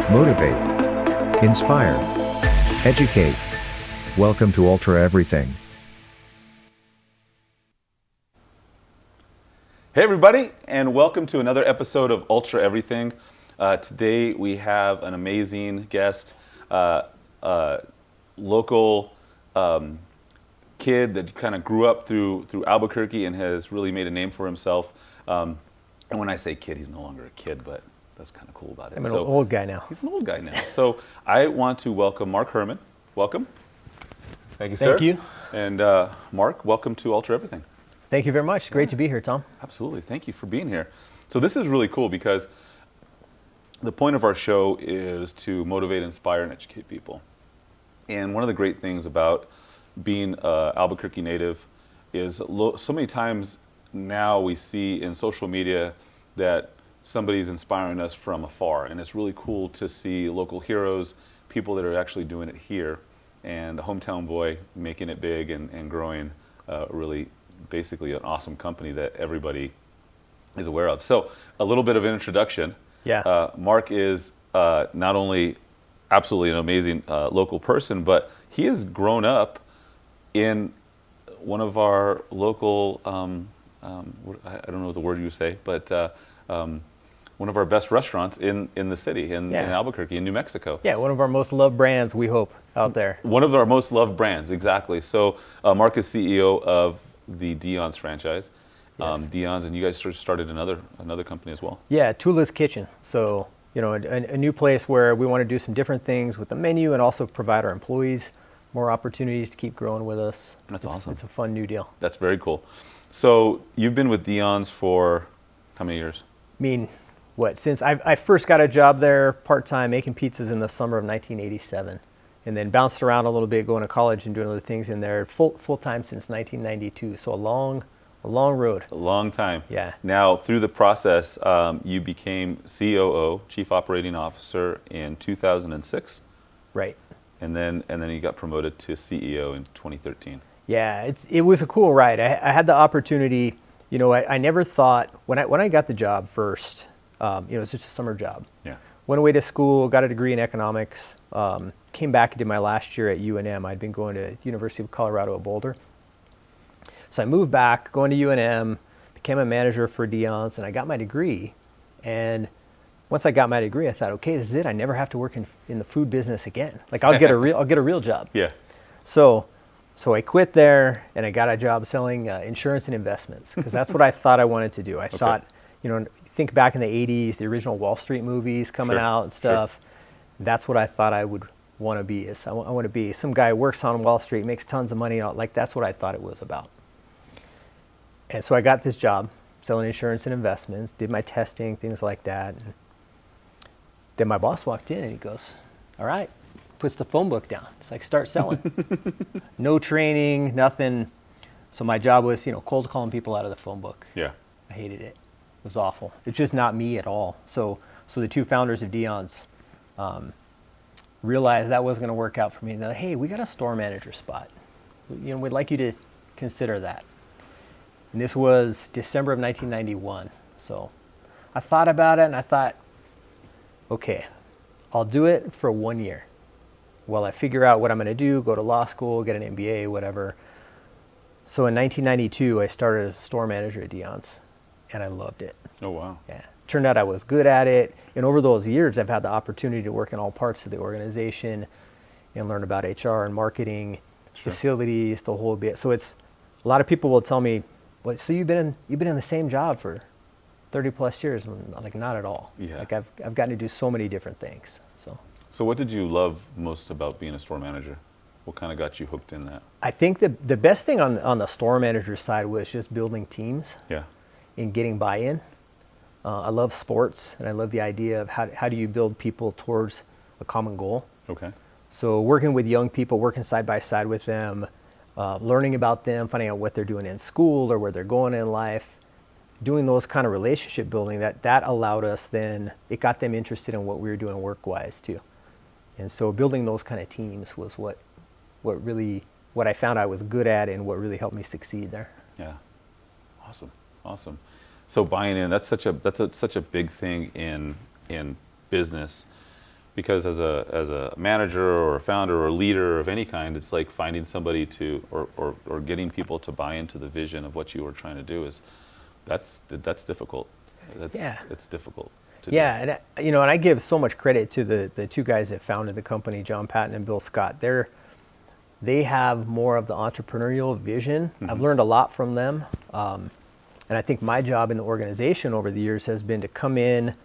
Motivate. Inspire. Educate. Welcome to Ultra Everything. Hey everybody, and welcome to another episode of Ultra Everything. Today we have an amazing guest, local kid that kind of grew up through Albuquerque and has really made a name for himself. And when I say kid, he's no longer a kid, but that's kind of cool about it. I'm an old guy now. He's an old guy now. So I want to welcome Mark Herman. Welcome. Thank you, sir. Thank you. And Mark, welcome to Ultra Everything. Thank you very much. Great to be here, Tom. Absolutely. Thank you for being here. So this is really cool because the point of our show is to motivate, inspire, and educate people. And one of the great things about being an Albuquerque native is so many times now we see in social media that somebody's inspiring us from afar. And it's really cool to see local heroes, people that are actually doing it here, and a hometown boy making it big and growing really basically an awesome company that everybody is aware of. So a little bit of an introduction. Yeah. Mark is not only absolutely an amazing local person, but he has grown up in one of our local, I don't know the word you say, but one of our best restaurants in the city, in Albuquerque, in New Mexico. Yeah, one of our most loved brands, we hope, out there. One of our most loved brands, exactly. So Mark is CEO of the Dion's franchise. Yes. Dion's, and you guys started another company as well. Yeah, Tula's Kitchen. So, you know, a new place where we want to do some different things with the menu and also provide our employees more opportunities to keep growing with us. That's awesome. It's a fun new deal. That's very cool. So you've been with Dion's for how many years? I mean, since I first got a job there part-time making pizzas in the summer of 1987, and then bounced around a little bit going to college and doing other things in there full-time since 1992. So a long road. A long time. Yeah. Now, through the process, you became COO, Chief Operating Officer, in 2006. Right. And then you got promoted to CEO in 2013. Yeah, it was a cool ride. I had the opportunity. You know, I never thought when I got the job first. It was just a summer job. Yeah. Went away to school, got a degree in economics. Came back and did my last year at UNM. I'd been going to University of Colorado at Boulder. So I moved back, going to UNM, became a manager for Dion's, and I got my degree. And once I got my degree, I thought, okay, this is it. I never have to work in the food business again. Like I'll get a real job. Yeah. So I quit there, and I got a job selling insurance and investments because that's what I thought I wanted to do. I thought, you know, think back in the 80s, the original Wall Street movies coming out and stuff. That's what I thought I would want to be. I want to be some guy who works on Wall Street, makes tons of money. Like that's what I thought it was about. And so I got this job selling insurance and investments, did my testing, things like that. And then my boss walked in and he goes, all right, puts the phone book down. It's like, start selling. No training, nothing. So my job was, you know, cold calling people out of the phone book. Yeah. I hated it. It was awful. It's just not me at all. So the two founders of Dion's realized that wasn't going to work out for me. They're like, hey, we got a store manager spot. You know, we'd like you to consider that. And this was December of 1991. So I thought about it and I thought, okay, I'll do it for 1 year while I figure out what I'm going to do, go to law school, get an MBA, whatever. So in 1992, I started as store manager at Dion's, and I loved it. Oh, wow. Yeah. Turned out I was good at it. And over those years, I've had the opportunity to work in all parts of the organization and learn about HR and marketing, facilities, the whole bit. So it's a lot of people will tell me, well, so you've been in the same job for 30 plus years. And I'm like, not at all. Yeah. Like I've gotten to do so many different things. So what did you love most about being a store manager? What kind of got you hooked in that? I think the best thing on the store manager side was just building teams. Yeah. And getting buy-in. I love sports, and I love the idea of how do you build people towards a common goal. Okay. So working with young people, working side by side with them, learning about them, finding out what they're doing in school or where they're going in life, doing those kind of relationship building, that allowed us then, it got them interested in what we were doing work-wise too. And so building those kind of teams was what I found I was good at and what really helped me succeed there. Yeah. Awesome. So buying in, that's such a big thing in business, because as a manager or a founder or a leader of any kind, it's like finding somebody to or getting people to buy into the vision of what you were trying to do that's difficult. It's difficult to do. Yeah, and and I give so much credit to the two guys that founded the company, John Patton and Bill Scott. They have more of the entrepreneurial vision. I've learned a lot from them. And I think my job in the organization over the years has been to come in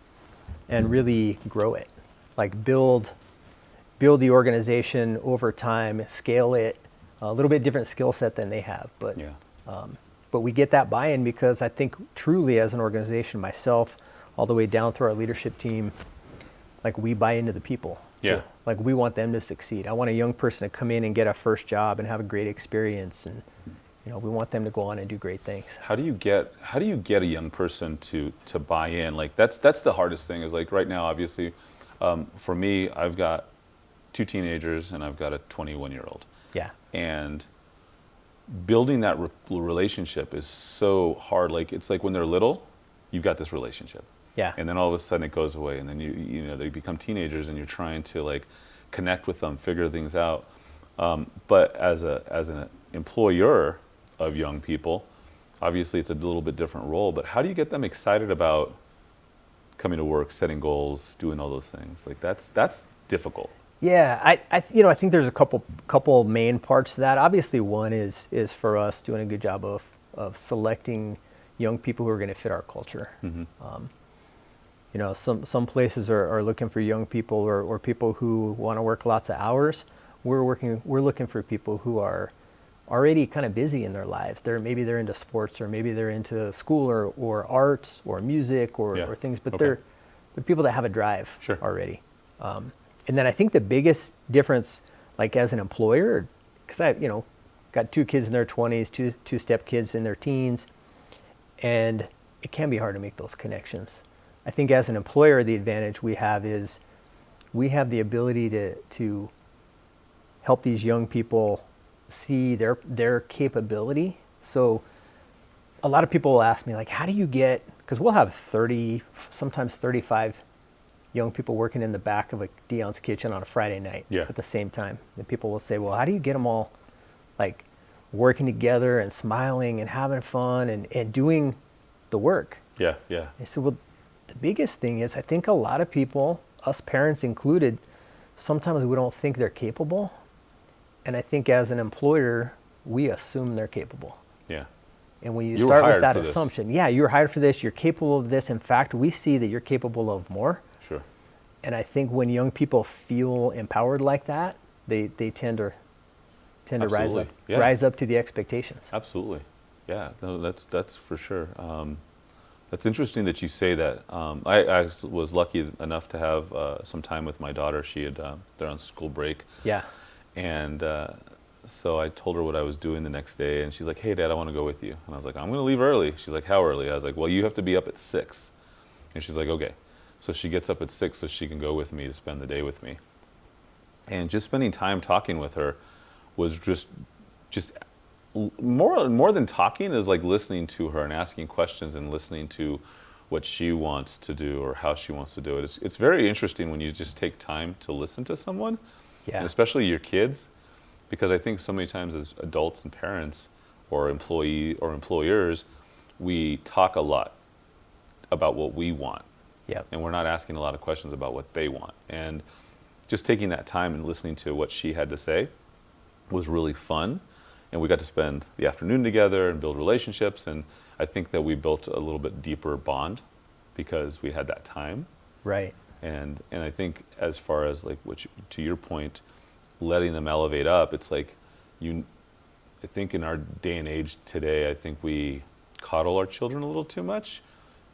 and really grow it, like build the organization over time, scale it, a little bit different skill set than they have. But we get that buy-in because I think truly as an organization, myself, all the way down through our leadership team, like we buy into the people. Yeah. Like we want them to succeed. I want a young person to come in and get a first job and have a great experience, and we want them to go on and do great things. How do you get a young person to buy in? Like that's the hardest thing. Is like right now, obviously, for me, I've got 2 teenagers and I've got a 21-year-old. Yeah. And building that relationship is so hard. Like it's like when they're little, you've got this relationship. Yeah. And then all of a sudden it goes away, and then they become teenagers, and you're trying to like connect with them, figure things out. But as an employer of young people, obviously it's a little bit different role. But how do you get them excited about coming to work, setting goals, doing all those things? Like that's difficult. Yeah, I think there's a couple main parts to that. Obviously, one is for us doing a good job of selecting young people who are going to fit our culture. Some places are looking for young people or people who want to work lots of hours. We're looking for people who are already kind of busy in their lives. Maybe they're into sports, or maybe they're into school or art or music or things, but they're people that have a drive already. And then I think the biggest difference, like as an employer, because I got 2 kids in their 20s, two step-kids in their teens, and it can be hard to make those connections. I think as an employer, the advantage we have is we have the ability to help these young people see their capability. So a lot of people will ask me, like, how do you get, because we'll have 30, sometimes 35 young people working in the back of a Dion's kitchen on a Friday night at the same time. And people will say, well, how do you get them all like working together and smiling and having fun and doing the work? Yeah. I said, well, the biggest thing is I think a lot of people, us parents included, sometimes we don't think they're capable. And I think as an employer, we assume they're capable. Yeah. And when you start with that assumption, you're hired for this, you're capable of this. In fact, we see that you're capable of more. Sure. And I think when young people feel empowered like that, they tend to rise up to the expectations. Absolutely. Yeah, no, that's for sure. That's interesting that you say that. I was lucky enough to have some time with my daughter. They're on school break. Yeah. And so I told her what I was doing the next day, and she's like, hey, Dad, I want to go with you. And I was like, I'm going to leave early. She's like, how early? I was like, well, you have to be up at 6. And she's like, okay. So she gets up at 6 so she can go with me to spend the day with me. And just spending time talking with her was just more than talking, is like listening to her and asking questions and listening to what she wants to do or how she wants to do it. It's very interesting when you just take time to listen to someone, and especially your kids, because I think so many times as adults and parents or employers, we talk a lot about what we want. Yep. And we're not asking a lot of questions about what they want. And just taking that time and listening to what she had to say was really fun. And we got to spend the afternoon together and build relationships. And I think that we built a little bit deeper bond because we had that time. Right. And I think as far as like to your point, letting them elevate up, it's like I think in our day and age today, I think we coddle our children a little too much.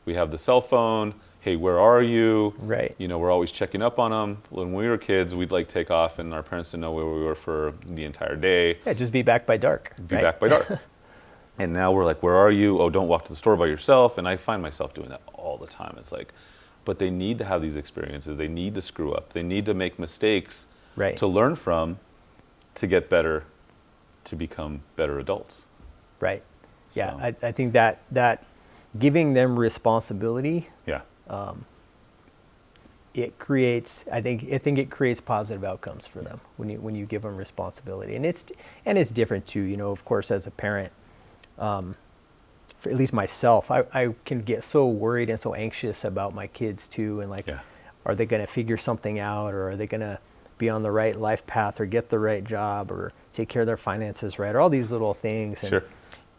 We have the cell phone. Hey, where are you? Right. We're always checking up on them. When we were kids, we'd like take off, and our parents didn't know where we were for the entire day. Yeah, just be back by dark. Back by dark. And now we're like, where are you? Oh, don't walk to the store by yourself. And I find myself doing that all the time. It's like, but they need to have these experiences. They need to screw up. They need to make mistakes to learn from, to get better, to become better adults. Right. Yeah, so. I think that giving them responsibility it creates, I think it creates positive outcomes for them when you give them responsibility. And it's different too, you know, of course, as a parent, for at least myself, I can get so worried and so anxious about my kids too, and like, are they going to figure something out, or are they going to be on the right life path, or get the right job, or take care of their finances right, or all these little things. And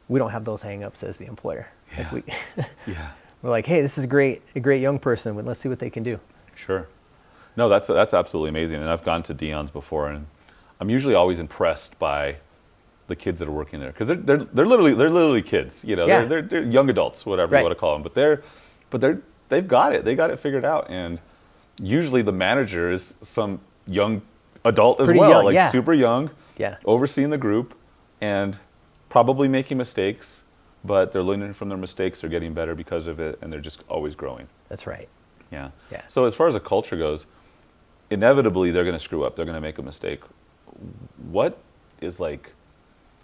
we don't have those hang-ups as the employer. Like we're like, hey, this is a great young person, but let's see what they can do. Sure. No, that's absolutely amazing. And I've gone to Dion's before, and I'm usually always impressed by the kids that are working there, because they're literally kids, you know. They're young adults, whatever you want to call them, but they've got it. They got it figured out. And usually the manager is some young adult as well, young, super young, overseeing the group, and probably making mistakes, but they're learning from their mistakes. They're getting better because of it, and they're just always growing. That's right. Yeah. So as far as the culture goes, inevitably they're going to screw up. They're going to make a mistake. What is like?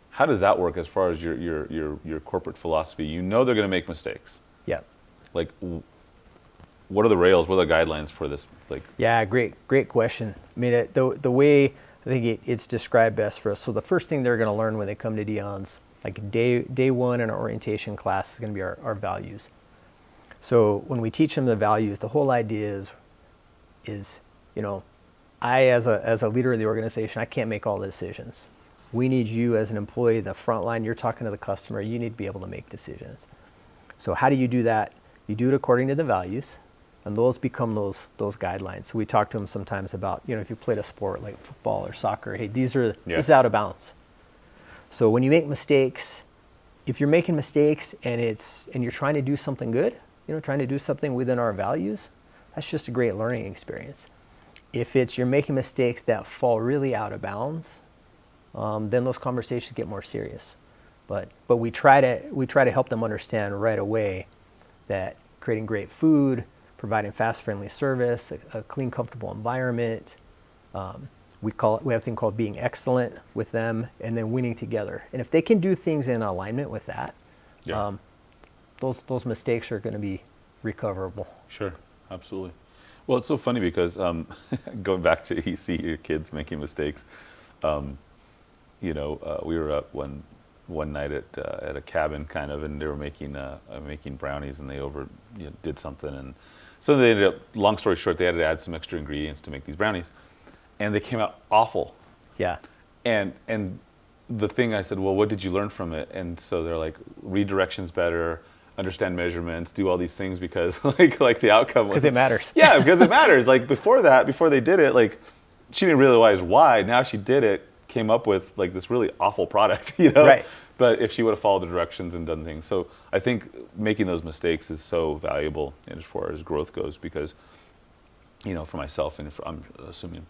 How does that work as far as your corporate philosophy? You know they're going to make mistakes. Yeah. Like, what are the rails? What are the guidelines for this? Like. Yeah, great question. I mean, the way I think it's described best for us. So the first thing they're going to learn when they come to Dion's, like day one in our orientation class, is going to be our values. So when we teach them the values, the whole idea is, you know, I as a leader of the organization, I can't make all the decisions. We need you as an employee, the front line. You're talking to the customer. You need to be able to make decisions. So how do you do that? You do it according to the values, and those become those guidelines. So we talk to them sometimes about, you know, if you played a sport like football or soccer, hey, this is out of bounds. So when you make mistakes, if you're making mistakes and you're trying to do something good, you know, trying to do something within our values, that's just a great learning experience. If you're making mistakes that fall really out of bounds, then those conversations get more serious. But we try to help them understand right away that creating great food, providing fast, friendly service, a clean, comfortable environment. We have a thing called being excellent with them, and then winning together. And if they can do things in alignment with that, those mistakes are going to be recoverable. Sure, absolutely. Well, it's so funny because going back to you see your kids making mistakes. We were up one night at a cabin kind of, and they were making brownies, and they did something, and so they ended up. Long story short, they had to add some extra ingredients to make these brownies, and they came out awful. Yeah. And the thing I said, well, what did you learn from it? And so they're like, read directions better, understand measurements, do all these things because like the outcome was. Because it matters. Yeah, because it matters. Like before they did it, like she didn't realize why. Now she did it, came up with like this really awful product, you know? Right. But if she would have followed the directions and done things. So I think making those mistakes is so valuable as far as growth goes because, you know, for myself, and I'm assuming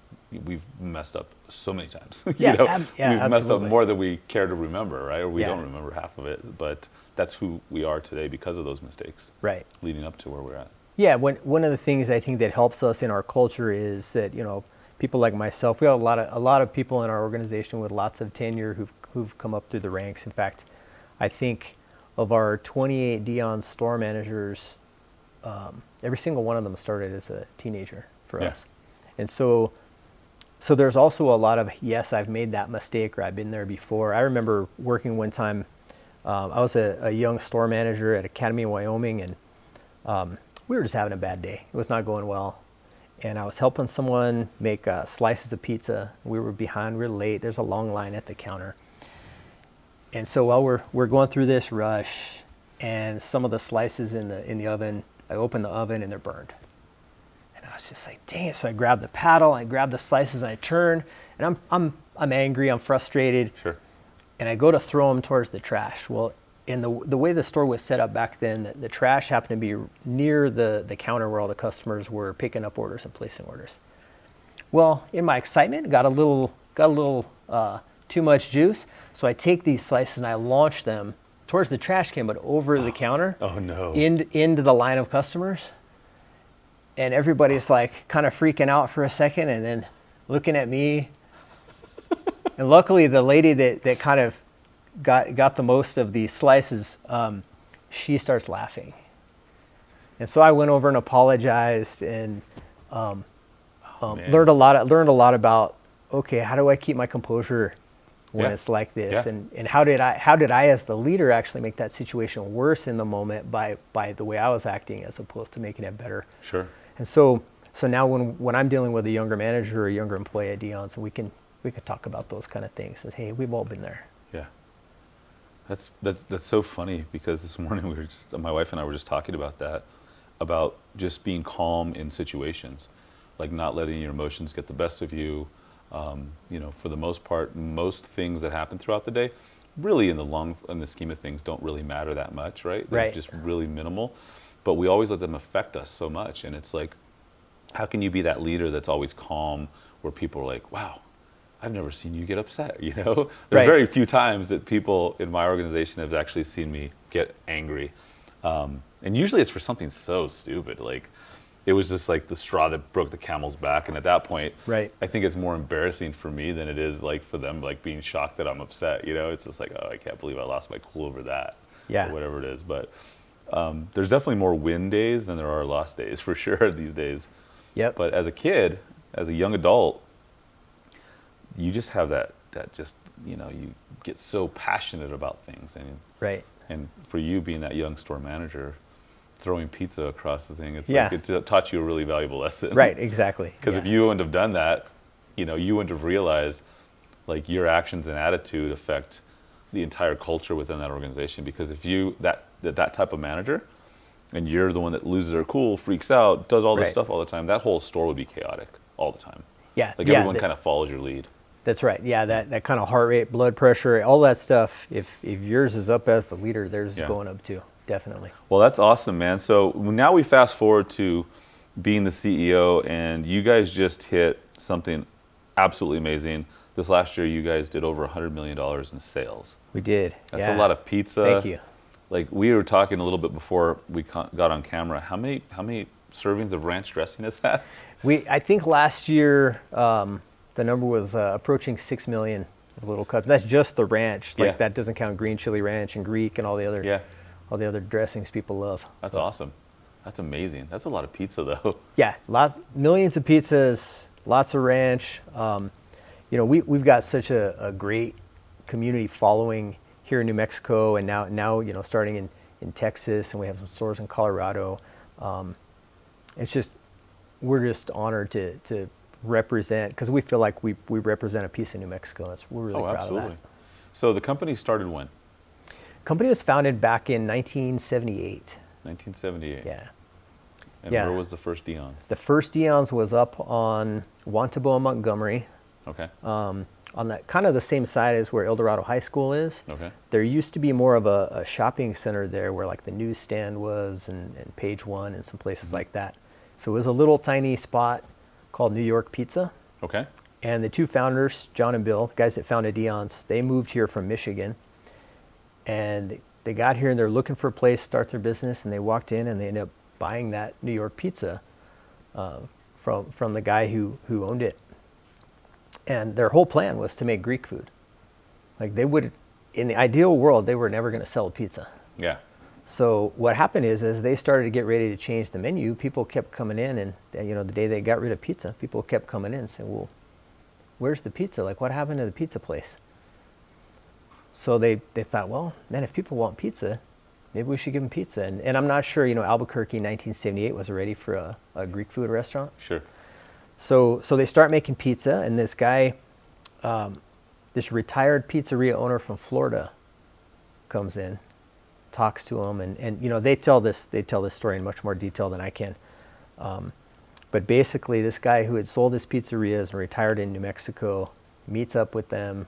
we've messed up so many times. Yeah, we've absolutely. messed up more than we care to remember, right? Or we don't remember half of it. But that's who we are today because of those mistakes. Right. Leading up to where we're at. Yeah, one of the things I think that helps us in our culture is that, you know, people like myself, we have a lot of people in our organization with lots of tenure who've come up through the ranks. In fact, I think of our 28 Dion store managers, every single one of them started as a teenager for us. And so there's also a lot of, yes, I've made that mistake, or I've been there before. I remember working one time, I was a young store manager at Academy, Wyoming, and we were just having a bad day. It was not going well. And I was helping someone make slices of pizza. We were behind, we were late. There's a long line at the counter. And so while we're going through this rush, and some of the slices in the oven, I open the oven and they're burned. And I was just like, dang it. So I grabbed the paddle, I grabbed the slices, and I turn, and I'm angry, I'm frustrated. Sure. And I go to throw them towards the trash. Well, in the way the store was set up back then, the trash happened to be near the counter where all the customers were picking up orders and placing orders. Well, in my excitement, got a little too much juice, so I take these slices and I launch them towards the trash can, but over the counter. Oh no! Into the line of customers, and everybody's like kind of freaking out for a second, and then looking at me. And luckily, the lady that kind of got the most of the slices, she starts laughing. And so I went over and apologized and Man. Learned a lot about, okay, how do I keep my composure when Yeah. it's like this, Yeah. and how did I as the leader actually make that situation worse in the moment by the way I was acting as opposed to making it better. Sure. And so now when I'm dealing with a younger manager or a younger employee at Dion, so we can talk about those kind of things. And hey, we've all been there. Yeah. That's so funny because this morning my wife and I were just talking about that, about just being calm in situations, like not letting your emotions get the best of you. For the most part, most things that happen throughout the day, really in the scheme of things, don't really matter that much, right? They're Right. just really minimal, but we always let them affect us so much. And it's like, how can you be that leader that's always calm, where people are like, wow, I've never seen you get upset, There's Right. very few times that people in my organization have actually seen me get angry. And usually it's for something so stupid, like it was just like the straw that broke the camel's back. And at that point, Right. I think it's more embarrassing for me than it is like for them, like being shocked that I'm upset. It's just like, oh, I can't believe I lost my cool over that, Yeah. or whatever it is. But there's definitely more win days than there are lost days for sure these days. Yep. But as a kid, as a young adult, you just have that just, you get so passionate about things. Right. And for you being that young store manager, throwing pizza across the thing, it's Yeah. like it taught you a really valuable lesson. Right. Exactly. Because if you wouldn't have done that, you wouldn't have realized like your actions and attitude affect the entire culture within that organization. Because if you that type of manager, and you're the one that loses their cool, freaks out, does all this Right. stuff all the time, that whole store would be chaotic all the time. Yeah. Like yeah, everyone kind of follows your lead. That's right. Yeah, that kind of heart rate, blood pressure, all that stuff. If yours is up as the leader, theirs is Yeah. going up too. Definitely. Well, that's awesome, man. So now we fast forward to being the CEO, and you guys just hit something absolutely amazing. This last year, you guys did over $100 million in sales. We did. That's yeah. a lot of pizza. Thank you. Like we were talking a little bit before we got on camera. How many servings of ranch dressing is that? I think last year the number was approaching 6 million of little cups. That's just the ranch. Like Yeah. that doesn't count green chili ranch and Greek and all the other dressings people love. That's awesome. That's amazing. That's a lot of pizza, though. Yeah, millions of pizzas, lots of ranch. We've got such a great community following here in New Mexico, and now starting in Texas, and we have some stores in Colorado. We're just honored to represent, because we feel like we represent a piece of New Mexico. We're really proud absolutely. of that. So the company started when? Company was founded back in 1978. 1978. Yeah. And Yeah. where was the first Dion's? The first Dion's was up on Wantabo and Montgomery, Okay. on that kind of the same side as where El Dorado High School is. Okay. There used to be more of a shopping center there where like the newsstand was and Page One and some places like that. So it was a little tiny spot called New York Pizza. Okay. And the two founders, John and Bill, the guys that founded Dion's, they moved here from Michigan. And they got here and they're looking for a place to start their business, and they walked in and they ended up buying that New York Pizza from the guy who owned it. And their whole plan was to make Greek food. Like they would, in the ideal world, they were never going to sell a pizza. Yeah. So what happened is, as they started to get ready to change the menu, people kept coming in, and the day they got rid of pizza, people kept coming in and saying, "Well, where's the pizza? Like, what happened to the pizza place?" So they thought, well, man, if people want pizza, maybe we should give them pizza. And I'm not sure, Albuquerque in 1978 was ready for a Greek food restaurant. Sure. So they start making pizza, and this guy, this retired pizzeria owner from Florida, comes in, talks to him, and they tell this story in much more detail than I can. But basically, this guy who had sold his pizzerias and retired in New Mexico meets up with them,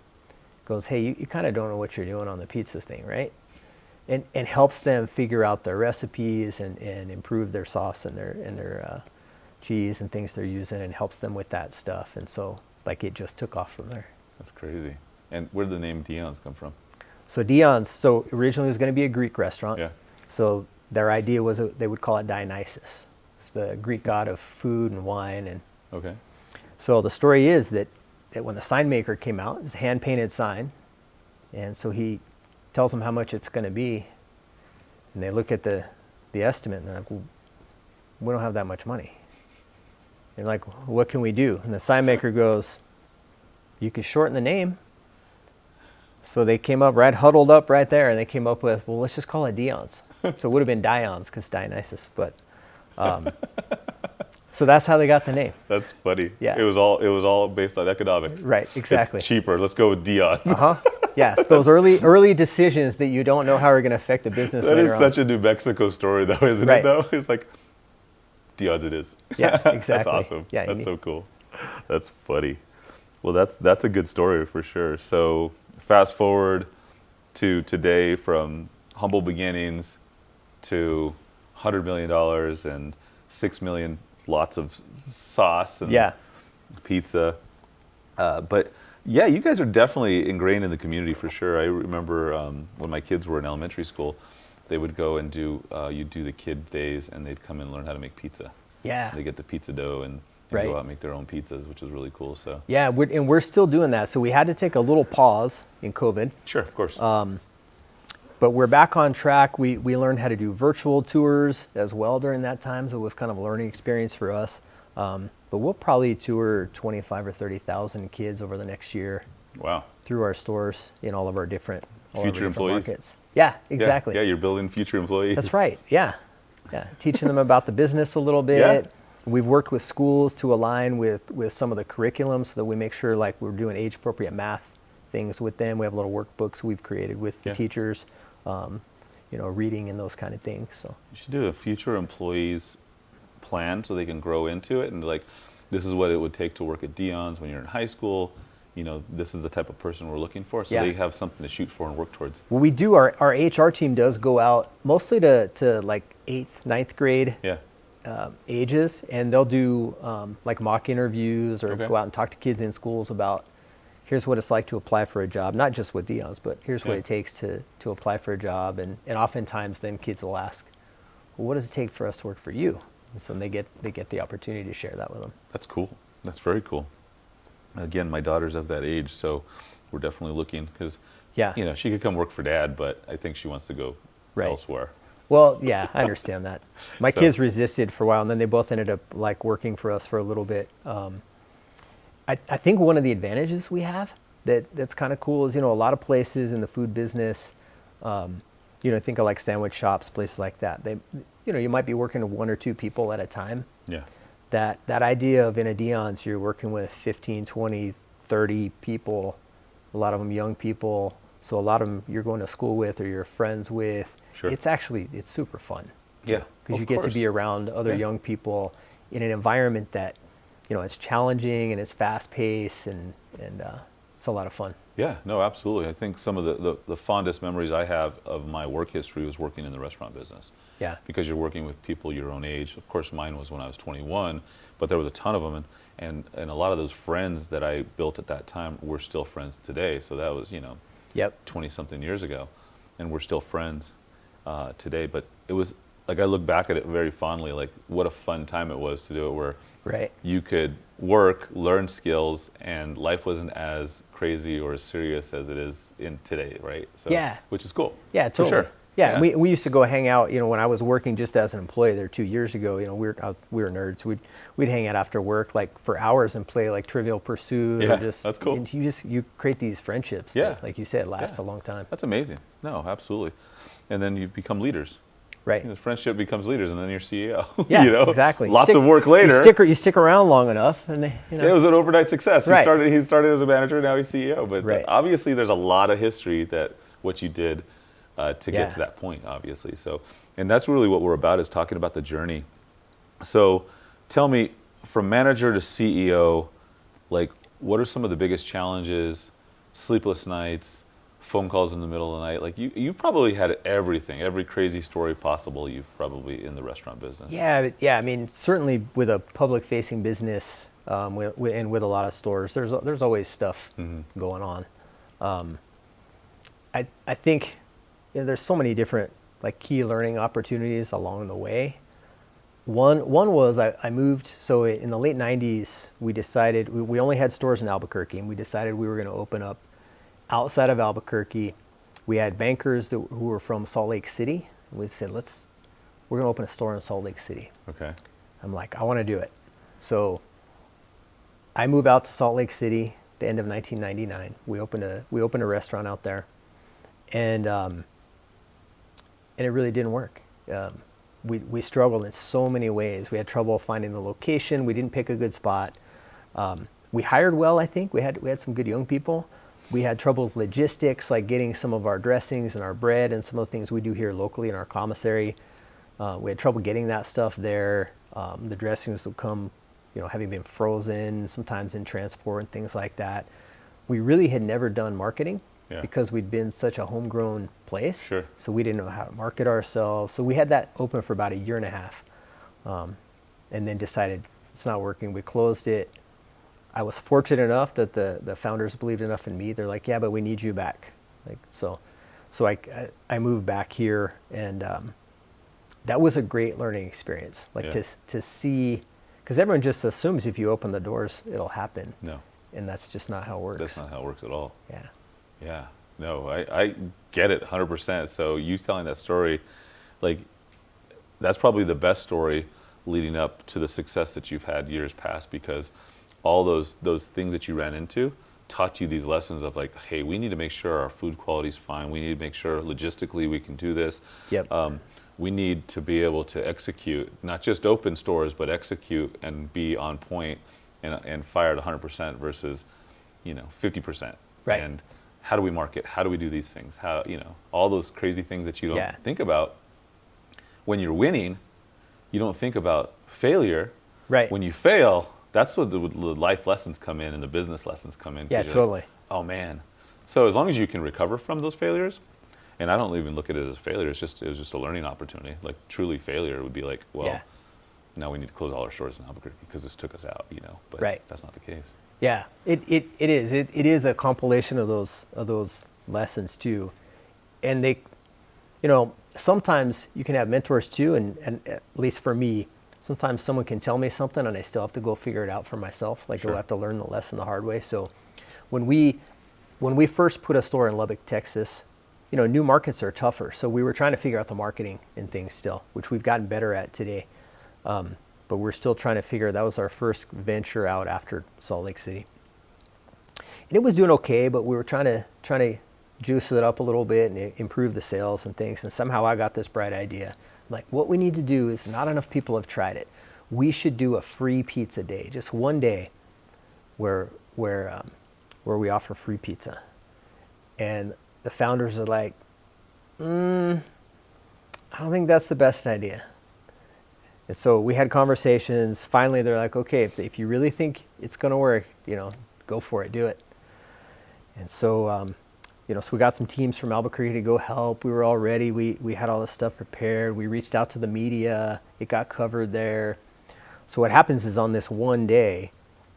goes, "Hey, you kind of don't know what you're doing on the pizza thing, right?" And helps them figure out their recipes and improve their sauce and their cheese and things they're using, and helps them with that stuff. And so, like, it just took off from there. That's crazy. And where did the name Dion's come from? So Dion's, originally it was going to be a Greek restaurant. Yeah. So their idea was they would call it Dionysus. It's the Greek god of food and wine. And Okay. so the story is that when the sign maker came out, it was a hand-painted sign. And so he tells them how much it's going to be. And they look at the estimate, and they're like, "Well, we don't have that much money." And like, what can we do? And the sign maker goes, you can shorten the name. So they came up huddled up right there, and they came up with, well, let's just call it Dion's. So it would have been Dion's because Dionysus, but so that's how they got the name. That's funny. Yeah. It was all based on economics. Right, exactly. It's cheaper. Let's go with Dion. Yes, those early decisions that you don't know how are going to affect the business That later is on. such a New Mexico story, though, isn't Right. it? Though it's like Dion's. It is. Yeah, exactly. That's awesome. Yeah, That's so cool. That's funny. Well, that's a good story for sure. So fast forward to today, from humble beginnings to $100 million and 6 million lots of sauce and pizza. But yeah, you guys are definitely ingrained in the community for sure. I remember when my kids were in elementary school, they would go and you'd do the kid days, and they'd come and learn how to make pizza. Yeah. They get the pizza dough and Right. go out and make their own pizzas, which is really cool. So Yeah, we're still doing that. So we had to take a little pause in COVID. sure, of course. But we're back on track. We learned how to do virtual tours as well during that time, so it was kind of a learning experience for us. But we'll probably tour 25 or 30,000 kids over the next year. Wow. Through our stores in all of our different Future employees. markets. Yeah, exactly. Yeah, you're building future employees. That's right. Yeah, teaching them about the business a little bit. Yeah. We've worked with schools to align with some of the curriculum so that we make sure like we're doing age-appropriate math things with them. We have little workbooks we've created with the teachers, reading and those kind of things. So you should do a future employees plan so they can grow into it, and like, this is what it would take to work at Dion's when you're in high school. This is the type of person we're looking for, so they have something to shoot for and work towards. Well, we do. Our HR team does go out mostly to like 8th, 9th grade ages, and they'll do like mock interviews or go out and talk to kids in schools about here's what it's like to apply for a job, not just with Dion's, but here's what it takes to apply for a job. And oftentimes then kids will ask, well, what does it take for us to work for you? And so they get the opportunity to share that with them. That's cool. That's very cool. Again, my daughter's of that age, so we're definitely looking, because she could come work for Dad, but I think she wants to go elsewhere. Well, yeah, I understand that. My kids resisted for a while, and then they both ended up like working for us for a little bit. I think one of the advantages we have that's kind of cool is, a lot of places in the food business, think of like sandwich shops, places like that. They, you might be working with 1 or 2 people at a time. Yeah. That idea of in a Dion's, you're working with 15, 20, 30 people, a lot of them young people. So a lot of them you're going to school with or you're friends with. Sure. It's super fun. Yeah. Because you get to be around other young people in an environment that, it's challenging and it's fast paced and it's a lot of fun. Yeah, no, absolutely. I think some of the fondest memories I have of my work history was working in the restaurant business. Yeah. Because you're working with people your own age. Of course, mine was when I was 21, but there was a ton of them, and a lot of those friends that I built at that time were still friends today. So that was 20-something years ago, and we're still friends today. But it was like, I look back at it very fondly, like what a fun time it was to do it, where you could work, learn skills, and life wasn't as crazy or as serious as it is in today, right? So, which is cool. Yeah, totally. For sure. Yeah, we used to go hang out, when I was working just as an employee there 2 years ago, we were nerds. We'd hang out after work like for hours and play like Trivial Pursuit. Yeah, or just, that's cool. And you create these friendships that, like you said, last a long time. That's amazing. No, absolutely. And then you become leaders. Right. The friendship becomes leaders, and then you're CEO. Yeah, exactly. Lots of work later. You stick around long enough, and it was an overnight success. Right. He started as a manager, now he's CEO. But obviously, there's a lot of history that what you did to get to that point, obviously. So, and that's really what we're about, is talking about the journey. So, tell me, from manager to CEO, like, what are some of the biggest challenges? Sleepless nights, phone calls in the middle of the night. Like, you probably had everything, every crazy story possible. You've probably in the restaurant business. Yeah. I mean, certainly with a public-facing business, and with a lot of stores, there's always stuff going on. I think there's so many different like key learning opportunities along the way. One was I moved, so in the late 90s, we decided, we only had stores in Albuquerque, and we decided we were going to open up outside of Albuquerque. We had bankers who were from Salt Lake City. And we said, we're going to open a store in Salt Lake City. Okay. I'm like, I want to do it. So I moved out to Salt Lake City the end of 1999. We opened a restaurant out there, and it really didn't work. We struggled in so many ways. We had trouble finding the location. We didn't pick a good spot. We hired well, I think. We had some good young people. We had trouble with logistics, like getting some of our dressings and our bread and some of the things we do here locally in our commissary. We had trouble getting that stuff there. The dressings would come, having been frozen, sometimes in transport and things like that. We really had never done marketing because we'd been such a homegrown place. Sure. So we didn't know how to market ourselves. So we had that open for about a year and a half, and then decided it's not working. We closed it. I was fortunate enough that the founders believed enough in me. They're like, yeah, but we need you back. So I moved back here, and that was a great learning experience. To see, because everyone just assumes if you open the doors, it'll happen. No. And that's just not how it works. That's not how it works at all. Yeah. Yeah. No, I get it 100%. So you telling that story, that's probably the best story leading up to the success that you've had years past, because all those things that you ran into taught you these lessons of hey, we need to make sure our food quality is fine. We need to make sure logistically we can do this. Yep. We need to be able to execute, not just open stores, but execute and be on point and fire at 100% versus, 50%. Right. And how do we market? How do we do these things? How, all those crazy things that you don't think about. When you're winning, you don't think about failure. Right. When you fail, that's what the life lessons come in and the business lessons come in. Yeah, totally. Oh man. So as long as you can recover from those failures, and I don't even look at it as a failure, it was just a learning opportunity. Truly failure would be now we need to close all our stores in Albuquerque because this took us out, but that's not the case. Yeah, it is. It is a compilation of those lessons too. And they, sometimes you can have mentors too, and at least for me, sometimes someone can tell me something and I still have to go figure it out for myself. Sure. I'll have to learn the lesson the hard way. So when we first put a store in Lubbock, Texas, new markets are tougher. So we were trying to figure out the marketing and things still, which we've gotten better at today. But we're still trying to figure, that was our first venture out after Salt Lake City. And it was doing okay, but we were trying to juice it up a little bit and improve the sales and things. And somehow I got this bright idea. What we need to do is, not enough people have tried it. We should do a free pizza day, just one day where we offer free pizza. And the founders are like, I don't think that's the best idea. And so we had conversations. Finally, they're like, okay, if you really think it's going to work, go for it, do it. And so, so we got some teams from Albuquerque to go help. We were all ready. We had all this stuff prepared. We reached out to the media. It got covered there. So what happens is on this one day,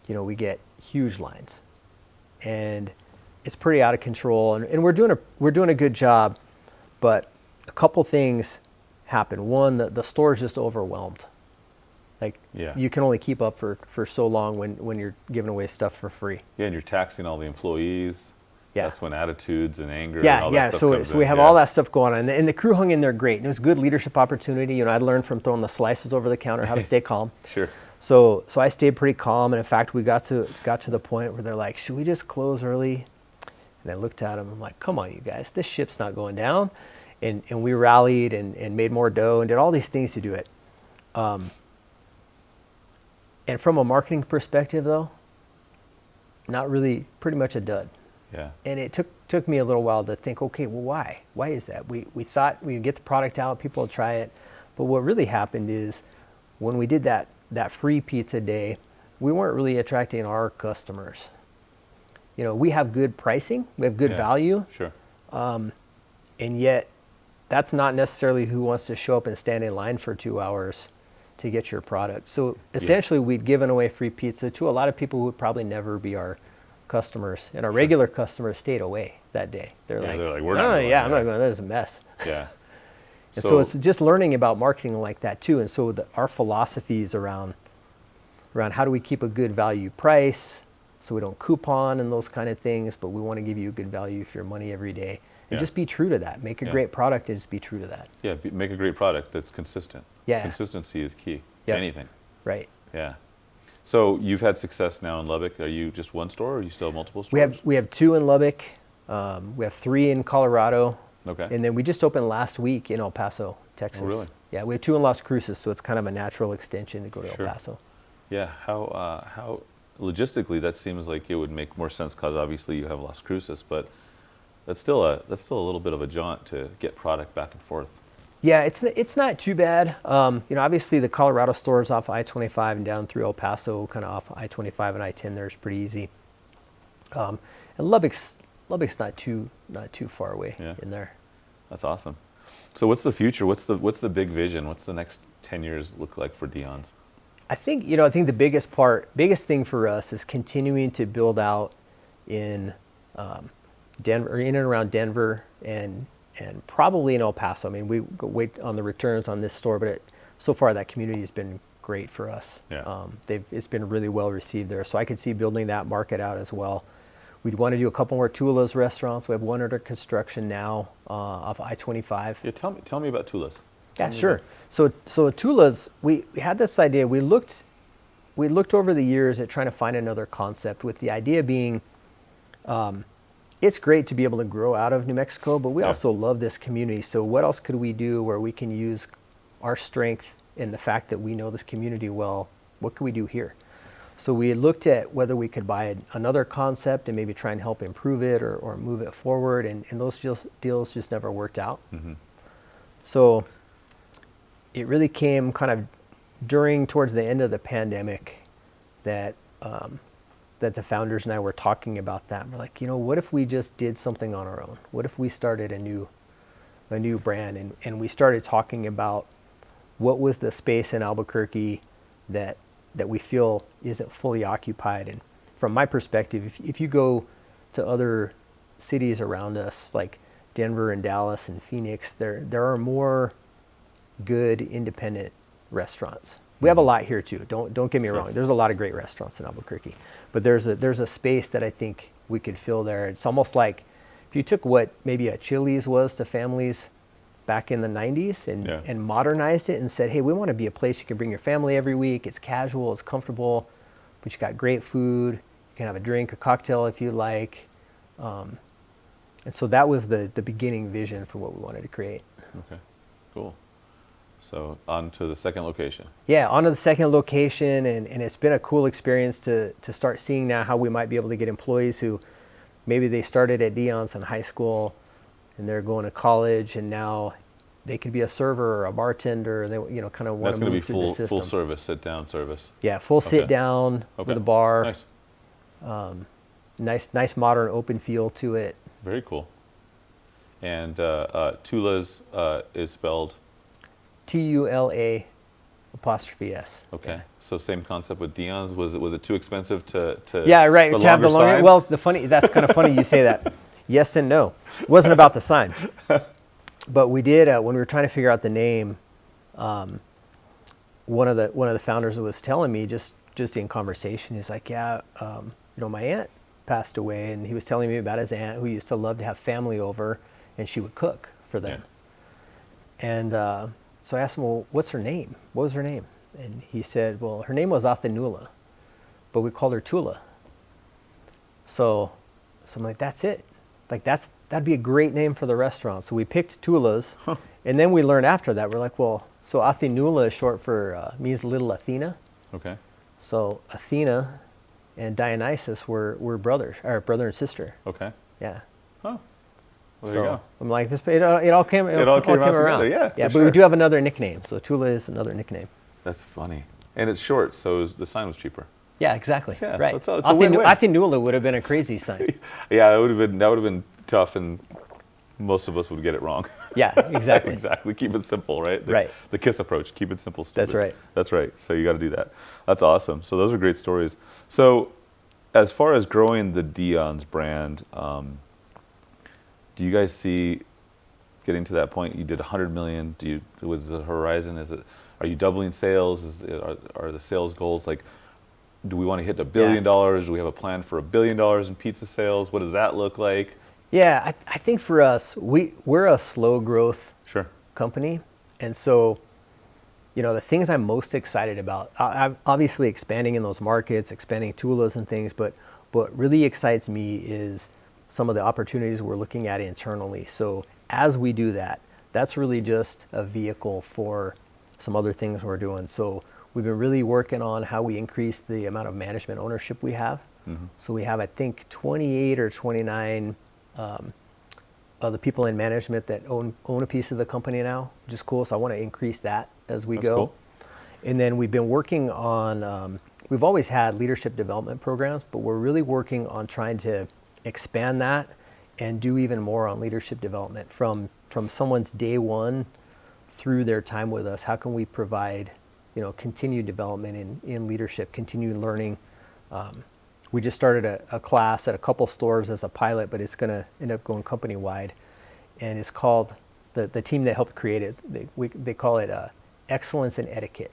we get huge lines, and it's pretty out of control. And we're doing a good job, but a couple things happen. One, the store is just overwhelmed. You can only keep up for so long when you're giving away stuff for free. Yeah, and you're taxing all the employees. Yeah. That's when attitudes and anger and all that stuff comes so we have all that stuff going on. And the crew hung in there great. And it was a good leadership opportunity. I learned from throwing the slices over the counter how to stay calm. Sure. So I stayed pretty calm. And in fact, we got to the point where they're like, should we just close early? And I looked at them. I'm like, come on, you guys. This ship's not going down. And we rallied and made more dough and did all these things to do it. And from a marketing perspective, though, not really, pretty much a dud. Yeah. And it took me a little while to think, okay, well, why? Why is that? We thought we would get the product out, people would try it. But what really happened is when we did that free pizza day, we weren't really attracting our customers. We have good pricing, we have good value. Sure. And yet that's not necessarily who wants to show up and stand in line for 2 hours to get your product. So essentially we'd given away free pizza to a lot of people who would probably never be our customers, and our regular customers stayed away that day. They're like, we're not going. I'm not going. That is a mess. Yeah. And so it's just learning about marketing like that too. And so our philosophies around how do we keep a good value price, so we don't coupon and those kind of things, but we want to give you a good value for your money every day. And just be true to that. Make a great product and just be true to that. Yeah, make a great product that's consistent. Yeah. Consistency is key to anything. Right. Yeah. So you've had success now in Lubbock. Are you just one store, or are you still have multiple stores? We have 2 in Lubbock. We have 3 in Colorado. Okay. And then we just opened last week in El Paso, Texas. Oh, really? Yeah, we have 2 in Las Cruces, so it's kind of a natural extension to go to Sure. El Paso. Yeah. How logistically that seems like it would make more sense, because obviously you have Las Cruces, but that's still a little bit of a jaunt to get product back and forth. Yeah, it's not too bad. Obviously the Colorado store is off I-25 and down through El Paso, kind of off I-25 and I-10 there is pretty easy. And Lubbock's not too far away in there. That's awesome. So what's the future? What's the big vision? What's the next 10 years look like for Dion's? I think the biggest thing for us is continuing to build out in Denver, in and around Denver, and probably in El Paso. I mean, we wait on the returns on this store, but so far that community has been great for us. Yeah. It's been really well received there. So I could see building that market out as well. We'd want to do a couple more Tula's restaurants. We have one under construction now off I-25. Yeah, tell me about Tula's. Yeah, sure. So Tula's, we had this idea. We looked over the years at trying to find another concept, with the idea being, it's great to be able to grow out of New Mexico, but we also love this community. So what else could we do where we can use our strength in the fact that we know this community well? What can we do here? So we looked at whether we could buy another concept and maybe try and help improve it or move it forward, and those deals just never worked out. Mm-hmm. So it really came kind of towards the end of the pandemic that the founders and I were talking about that. We're like, what if we just did something on our own? What if we started a new brand? And we started talking about what was the space in Albuquerque that we feel isn't fully occupied. And from my perspective, if you go to other cities around us, like Denver and Dallas and Phoenix, there are more good independent restaurants. We have a lot here too. Don't get me wrong. There's a lot of great restaurants in Albuquerque, but there's a space that I think we could fill there. It's almost like if you took what maybe a Chili's was to families back in the 90s and modernized it and said, hey, we want to be a place you can bring your family every week. It's casual, it's comfortable, but you got great food. You can have a drink, a cocktail if you like. And so that was the beginning vision for what we wanted to create. Okay, cool. So on to the second location. Yeah, on to the second location, and it's been a cool experience to start seeing now how we might be able to get employees who maybe they started at Dion's in high school and they're going to college, and now they could be a server or a bartender, and they kind of want to move through the system. Full service, sit down service. Yeah, full sit down with a bar. Nice. Nice modern open feel to it. Very cool. And Tula's is spelled Tula''s. Okay. Yeah. So same concept with Dion's. Was it too expensive to Yeah, right. the to have the longer sign? Well, that's kind of funny you say that. Yes and no. It wasn't about the sign. But we did when we were trying to figure out the name. One of the founders was telling me just in conversation, he's like, my aunt passed away, and he was telling me about his aunt who used to love to have family over, and she would cook for them. Yeah. And so I asked him, well, what's her name? What was her name? And he said, well, her name was Athenula, but we called her Tula. So I'm like, that's it. Like that'd be a great name for the restaurant. So we picked Tula's, and then we learned after that, we're like, well, so Athenula is short for, means little Athena. Okay. So Athena and Dionysus were brothers, or brother and sister. Okay. Yeah. Oh. Well, there So you go. I'm like, it all came around. together, yeah, Yeah, for but sure. we do have another nickname. So Tula is another nickname. That's funny. And it's short, so the sign was cheaper. Yeah, exactly. Yeah, right. so it's a win-win. Athenula would have been a crazy sign. Yeah, that would have been tough, and most of us would get it wrong. Yeah, exactly. Exactly. Keep it simple, right? Right. The KISS approach. Keep it simple, stupid. That's right. That's right. So you got to do that. That's awesome. So those are great stories. So as far as growing the Dion's brand, do you guys see getting to that point? You did 100 million. Was the horizon? Are you doubling sales? Are the sales goals like? Do we want to hit $1 billion? Do we have a plan for $1 billion in pizza sales? What does that look like? Yeah, I think for us, we're a slow growth Sure. company, and so, the things I'm most excited about, I'm obviously expanding in those markets, expanding Tulas and things, but what really excites me is some of the opportunities we're looking at internally. So as we do that, that's really just a vehicle for some other things we're doing. So we've been really working on how we increase the amount of management ownership we have. So we have, I think, 28 or 29 of the people in management that own a piece of the company now, which is cool. So I want to increase that as we go. Cool. And then we've been working on, we've always had leadership development programs, but we're really working on trying to expand that and do even more on leadership development from someone's day one through their time with us. How can we provide, continued development in leadership, continued learning? We just started a class at a couple stores as a pilot, but it's going to end up going company-wide. And it's called, the team that helped create it, they call it Excellence in Etiquette.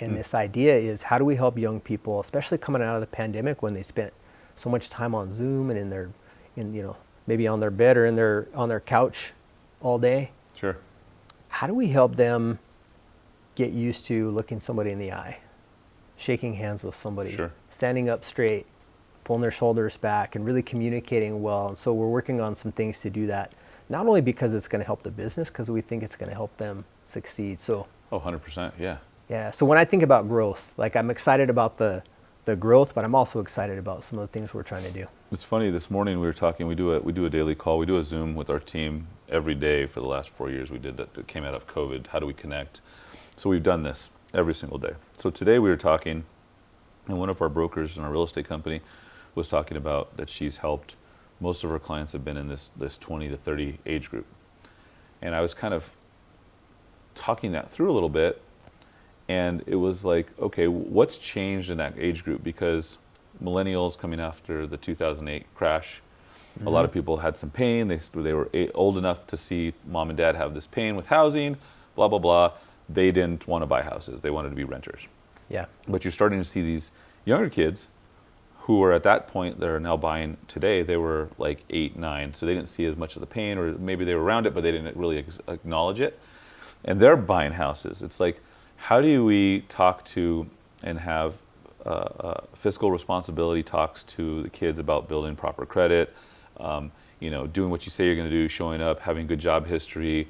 And this idea is, how do we help young people, especially coming out of the pandemic when they spent so much time on Zoom and maybe on their bed or on their couch all day? Sure. How do we help them get used to looking somebody in the eye, shaking hands with somebody, Sure. standing up straight, pulling their shoulders back, and really communicating well? And so we're working on some things to do that, not only because it's going to help the business, because we think it's going to help them succeed. So 100%, yeah. Yeah, so when I think about growth, like, I'm excited about the growth, but I'm also excited about some of the things we're trying to do. It's funny, this morning we were talking, we do a daily call, we do a Zoom with our team every day for the last 4 years. We did that, it came out of COVID, how do we connect? So we've done this every single day. So today we were talking, and one of our brokers in our real estate company was talking about that she's helped, most of her clients have been in this 20 to 30 age group. And I was kind of talking that through a little bit, and it was like, okay, what's changed in that age group? Because millennials coming after the 2008 crash, a lot of people had some pain. They were old enough to see mom and dad have this pain with housing, blah, blah, blah. They didn't want to buy houses. They wanted to be renters. Yeah. But you're starting to see these younger kids who were at that point that are now buying today. They were like 8, 9, so they didn't see as much of the pain, or maybe they were around it, but they didn't really acknowledge it. And they're buying houses. It's like, how do we talk to and have fiscal responsibility talks to the kids about building proper credit, doing what you say you're going to do, showing up, having good job history,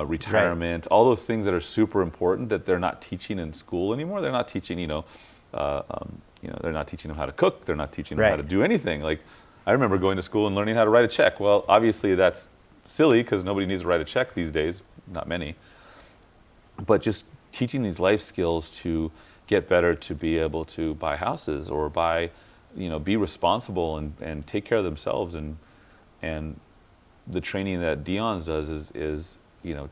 retirement, all those things that are super important that they're not teaching in school anymore. They're not teaching, they're not teaching them how to cook. They're not teaching them how to do anything. Like, I remember going to school and learning how to write a check. Well, obviously that's silly because nobody needs to write a check these days, not many. But just teaching these life skills to get better, to be able to buy houses or be responsible and take care of themselves. And the training that Dion's does is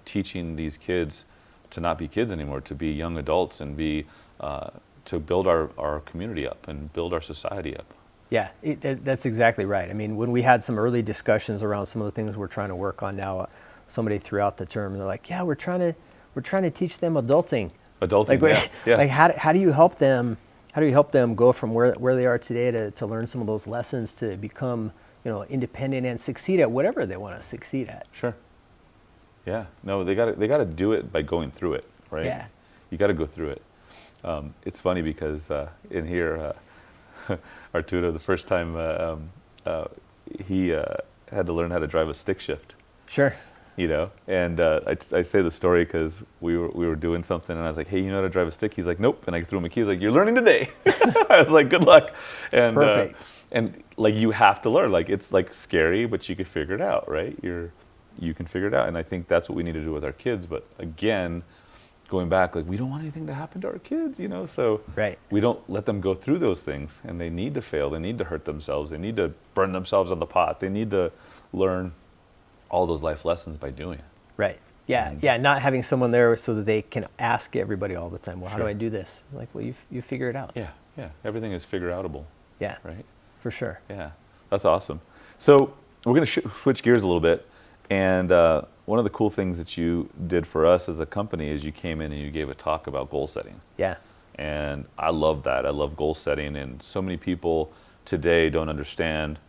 teaching these kids to not be kids anymore, to be young adults and to build our community up and build our society up. Yeah, that's exactly right. I mean, when we had some early discussions around some of the things we're trying to work on now, somebody threw out the term, they're like, yeah, we're trying to teach them adulting. Adulting, like, yeah. Like, how do you help them? How do you help them go from where they are today to learn some of those lessons to become, independent and succeed at whatever they want to succeed at? Sure. Yeah. No, they got to do it by going through it, right? Yeah. You got to go through it. It's funny because in here, Arturo, the first time he had to learn how to drive a stick shift. Sure. And I say the story because we were doing something, and I was like, hey, you know how to drive a stick? He's like, nope. And I threw him a key. He's like, you're learning today. I was like, good luck. And perfect. And like, you have to learn. Like, it's like scary, but you can figure it out, right? You can figure it out. And I think that's what we need to do with our kids. But again, going back, like, we don't want anything to happen to our kids, so right. We don't let them go through those things, and they need to fail. They need to hurt themselves. They need to burn themselves on the pot. They need to learn all those life lessons by doing it. Right. Yeah. Not having someone there so that they can ask everybody all the time, well, how do I do this? Like, well, you figure it out. Yeah. Everything is figure-outable. Yeah. Right? For sure. Yeah. That's awesome. So we're going to switch gears a little bit. And one of the cool things that you did for us as a company is you came in and you gave a talk about goal setting. Yeah. And I love that. I love goal setting. And so many people today don't understand.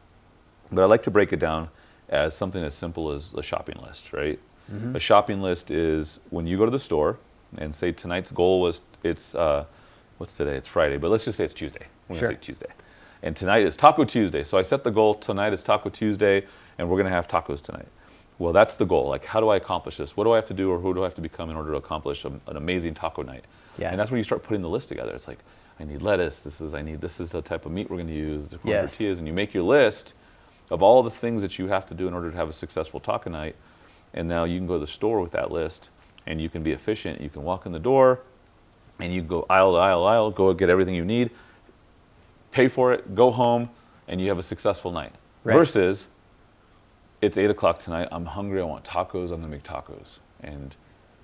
But I like to break it down as something as simple as a shopping list, right? Mm-hmm. A shopping list is when you go to the store and say tonight's goal was, what's today? It's Friday, but let's just say it's Tuesday. We're Sure. going to say Tuesday. And tonight is Taco Tuesday. So I set the goal, tonight is Taco Tuesday, and we're going to have tacos tonight. Well, that's the goal. Like, how do I accomplish this? What do I have to do, or who do I have to become in order to accomplish an amazing taco night? Yeah. And that's where you start putting the list together. It's like, I need lettuce. This is the type of meat we're going to use. The Yes. tortillas, and you make your list of all the things that you have to do in order to have a successful taco night. And now you can go to the store with that list, and you can be efficient. You can walk in the door, and you go aisle to aisle, go get everything you need, pay for it, go home, and you have a successful night. Right. Versus, it's 8 o'clock tonight, I'm hungry, I want tacos, I'm gonna make tacos. And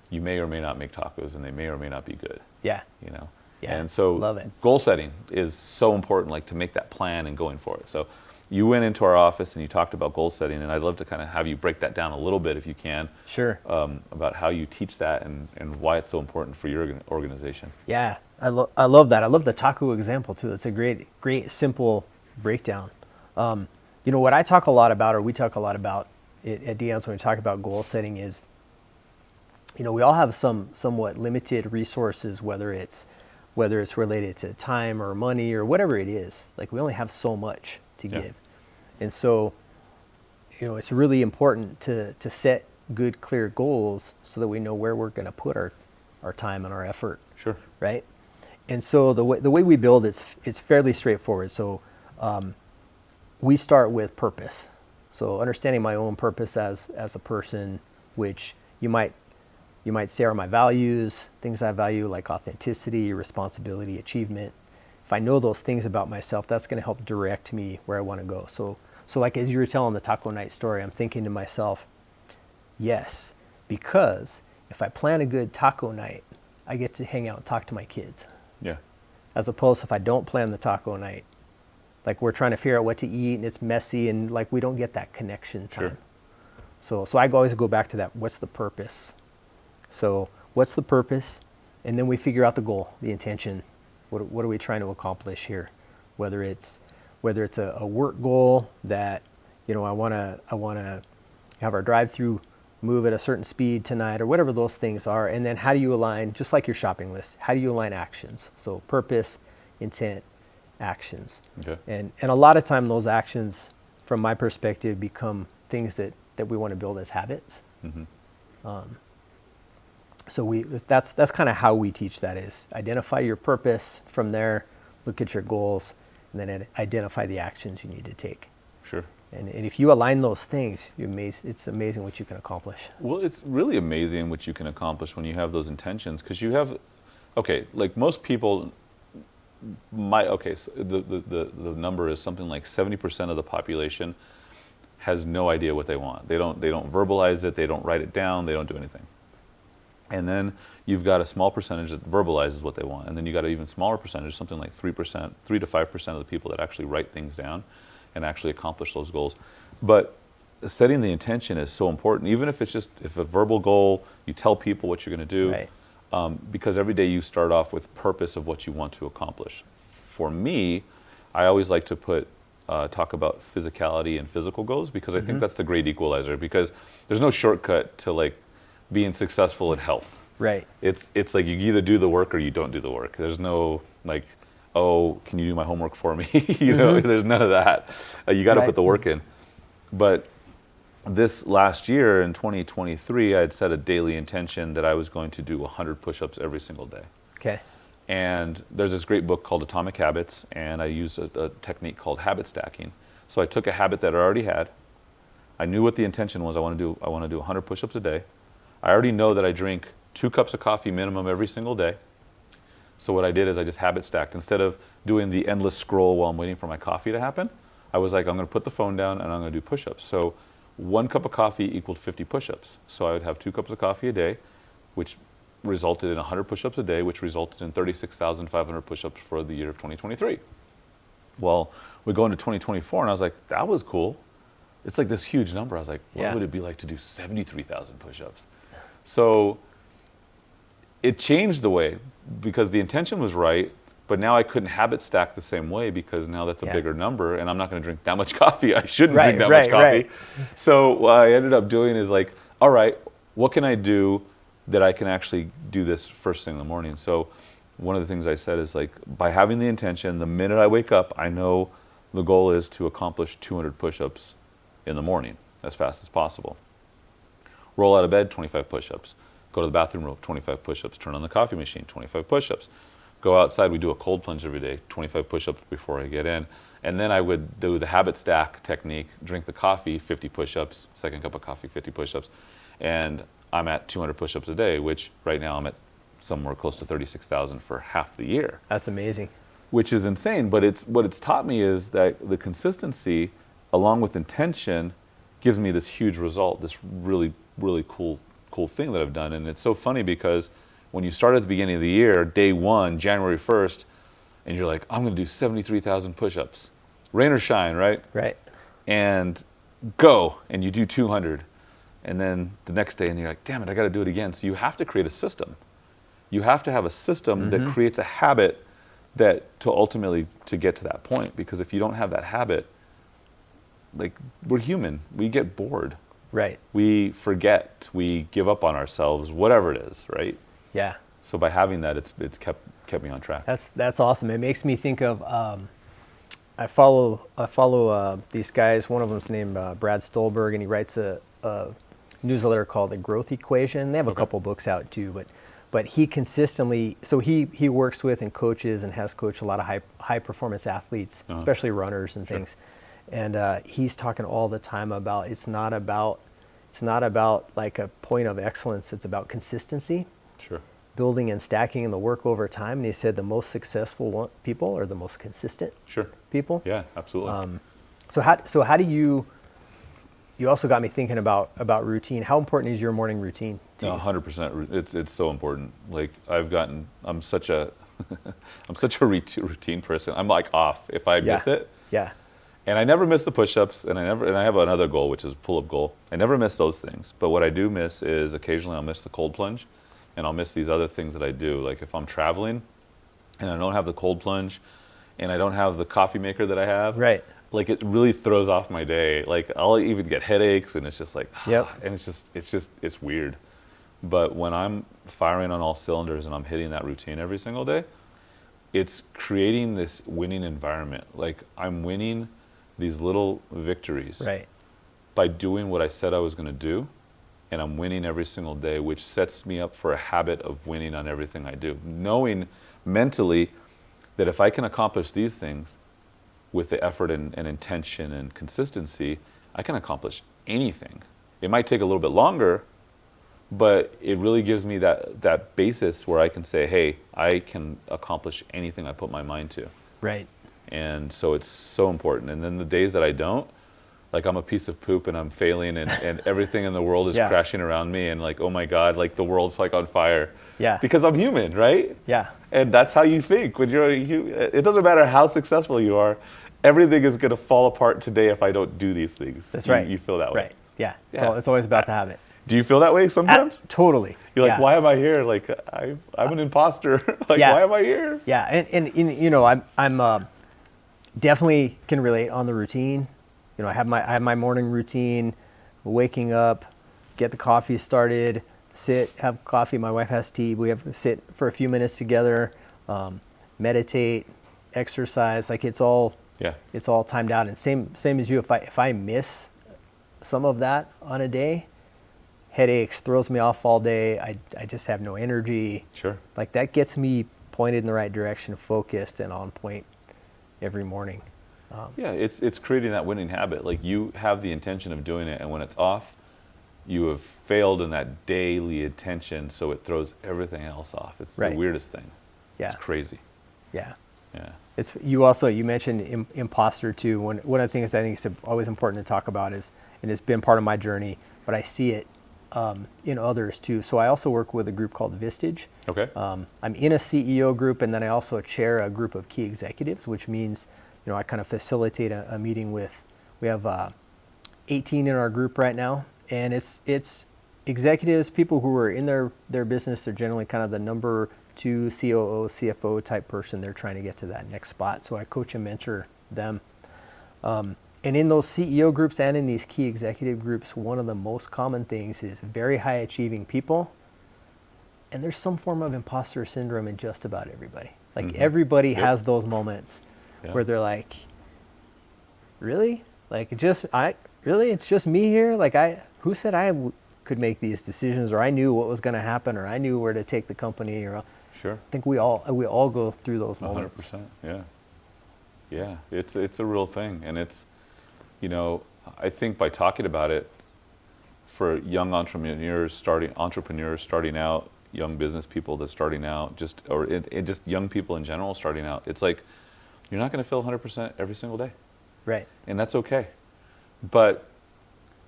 you may or may not make tacos, and they may or may not be good, Yeah. you know? Yeah, And so love it. goal setting is so important, like to make that plan and going for it. So you went into our office and you talked about goal setting, and I'd love to kind of have you break that down a little bit if you can. Sure. About how you teach that and why it's so important for your organization. Yeah, I love that. I love the taco example too. It's a great simple breakdown. You know, what I talk a lot about, or we talk a lot about at Dion's when we talk about goal setting is, you know, we all have somewhat limited resources, whether it's related to time or money or whatever it is. Like, we only have so much to Yeah. give. And so, you know, it's really important to set good, clear goals so that we know where we're going to put our time and our effort. Sure. Right? And so the way we build it's fairly straightforward. So we start with purpose. So understanding my own purpose as a person, which you might say are my values, things I value like authenticity, responsibility, achievement. If I know those things about myself, that's going to help direct me where I want to go. So like as you were telling the taco night story, I'm thinking to myself, yes, because if I plan a good taco night, I get to hang out and talk to my kids. Yeah. As opposed to if I don't plan the taco night, like we're trying to figure out what to eat and it's messy and like we don't get that connection time. Sure. So I always go back to that. What's the purpose? So what's the purpose? And then we figure out the goal, the intention. What are we trying to accomplish here? Whether it's a work goal that, you know, I want to have our drive-through move at a certain speed tonight, or whatever those things are. And then how do you align, just like your shopping list, how do you align actions? So purpose, intent, actions. Okay. And a lot of time those actions, from my perspective, become things that we want to build as habits. Mm-hmm. So that's kind of how we teach that, is identify your purpose. From there, look at your goals, and then identify the actions you need to take. Sure. And if you align those things, it's amazing what you can accomplish. Well, it's really amazing what you can accomplish when you have those intentions, because you have, okay, like most people, so the number is something like 70% of the population has no idea what they want. They don't verbalize it, they don't write it down, they don't do anything. And then you've got a small percentage that verbalizes what they want, and then you've got an even smaller percentage, something like 3 to 5% of the people that actually write things down and actually accomplish those goals. But setting the intention is so important, even if it's just a verbal goal, you tell people what you're going to do, Right. Because every day you start off with purpose of what you want to accomplish. For me, I always like to talk about physicality and physical goals, because I think that's the great equalizer, because there's no shortcut to like being successful at health. Right. It's like you either do the work or you don't do the work. There's no like, oh, can you do my homework for me? You know, there's none of that. You got to Right. put the work in. But this last year in 2023, I had set a daily intention that I was going to do 100 push-ups every single day. Okay. And there's this great book called Atomic Habits, and I used a technique called habit stacking. So I took a habit that I already had. I knew what the intention was. I want to do 100 push-ups a day. I already know that I drink 2 cups of coffee minimum every single day. So what I did is I just habit stacked. Instead of doing the endless scroll while I'm waiting for my coffee to happen, I was like, I'm going to put the phone down and I'm going to do push-ups. So 1 cup of coffee equaled 50 push-ups. So I would have 2 cups of coffee a day, which resulted in 100 push-ups a day, which resulted in 36,500 push-ups for the year of 2023. Well, we go into 2024, and I was like, that was cool. It's like this huge number. I was like, what would it be like to do 73,000 push-ups? So it changed the way, because the intention was right, but now I couldn't habit stack the same way, because now that's a bigger number, and I'm not going to drink that much coffee. I shouldn't drink that much coffee. Right. So what I ended up doing is like, all right, what can I do that I can actually do this first thing in the morning. So one of the things I said is like, by having the intention, the minute I wake up, I know the goal is to accomplish 200 push-ups in the morning as fast as possible. Roll out of bed, 25 push-ups. Go to the bathroom, roll 25 push-ups. Turn on the coffee machine, 25 push-ups. Go outside, we do a cold plunge every day, 25 push-ups before I get in. And then I would do the habit stack technique, drink the coffee, 50 push-ups, second cup of coffee, 50 push-ups. And I'm at 200 push-ups a day, which right now I'm at somewhere close to 36,000 for half the year. That's amazing. Which is insane, but what it's taught me is that the consistency, along with intention, gives me this huge result, this really, really cool thing that I've done. And it's so funny because when you start at the beginning of the year, day one, January 1st, and you're like, I'm going to do 73,000 push-ups, rain or shine, right? Right. And go, and you do 200. And then the next day, and you're like, damn it, I got to do it again. So you have to create a system. You have to have a system that creates a habit that to ultimately to get to that point. Because if you don't have that habit, like, we're human. We get bored. Right. We forget. We give up on ourselves, whatever it is, right? Yeah. So by having that, it's kept me on track. That's awesome. It makes me think of I follow these guys. One of them's named Brad Stolberg, and he writes a newsletter called The Growth Equation. They have a couple books out too, but he consistently, so he works with and coaches and has coached a lot of high performance athletes, especially runners and things. And he's talking all the time about it's not about like a point of excellence. It's about consistency. Sure. Building and stacking in the work over time. And he said the most successful people are the most consistent people. Yeah, absolutely. So how do you also got me thinking about routine. How important is your morning routine to you? 100%. It's so important. Like I'm such a routine person. I'm like off if I miss it. Yeah. And I never miss the push-ups, and I have another goal, which is a pull-up goal. I never miss those things. But what I do miss is occasionally I'll miss the cold plunge, and I'll miss these other things that I do. Like if I'm traveling and I don't have the cold plunge and I don't have the coffee maker that I have, right. Like it really throws off my day. Like I'll even get headaches, and it's just like, and it's weird. But when I'm firing on all cylinders and I'm hitting that routine every single day, it's creating this winning environment. Like I'm winning these little victories by doing what I said I was going to do, and I'm winning every single day, which sets me up for a habit of winning on everything I do. Knowing mentally that if I can accomplish these things with the effort and intention and consistency, I can accomplish anything. It might take a little bit longer, but it really gives me that basis where I can say, hey, I can accomplish anything I put my mind to. Right. And so it's so important. And then the days that I don't, like I'm a piece of poop and I'm failing and everything in the world is crashing around me, and like, oh my God, like the world's like on fire. Yeah. Because I'm human, right? Yeah. And that's how you think. When it doesn't matter how successful you are, everything is going to fall apart today if I don't do these things. That's right. You feel that way. Right. Yeah. It's always about the habit. Do you feel that way sometimes? Totally. You're like, why am I here? Like I'm an imposter. Like why am I here? Yeah. And you know, I'm definitely can relate on the routine. You know, I have my morning routine, waking up, get the coffee started, sit, have coffee. My wife has tea. We have to sit for a few minutes together, meditate, exercise. Like it's all timed out. And same as you. If I miss some of that on a day, headaches, throws me off all day. I just have no energy. Sure. Like that gets me pointed in the right direction, focused and on point every morning. It's creating that winning habit. Like you have the intention of doing it, and when it's off, you have failed in that daily attention, so it throws everything else off. It's the weirdest thing. Yeah. It's crazy. Yeah. Yeah. It's you mentioned imposter too. One of the things I think is always important to talk about is, and it's been part of my journey, but I see it in others too. So I also work with a group called Vistage. Okay. I'm in a CEO group, and then I also chair a group of key executives, which means, you know, I kind of facilitate a meeting with, we have 18 in our group right now, and it's executives, people who are in their business. They're generally kind of the number 2 COO, CFO type person. They're trying to get to that next spot. So I coach and mentor them. And in those CEO groups and in these key executive groups, one of the most common things is very high achieving people And there's some form of imposter syndrome in just about everybody. Like everybody Yep. has those moments where they're like, really? Like really? It's just me here? Like who said could make these decisions, or I knew what was going to happen, or I knew where to take the company, or Sure. I think we all go through those moments. 100%. Yeah. Yeah. It's a real thing. And it's, you know, I think by talking about it for young entrepreneurs starting out, young business people that's starting out, just young people in general starting out, it's like, you're not going to feel 100% every single day. Right. And that's okay. But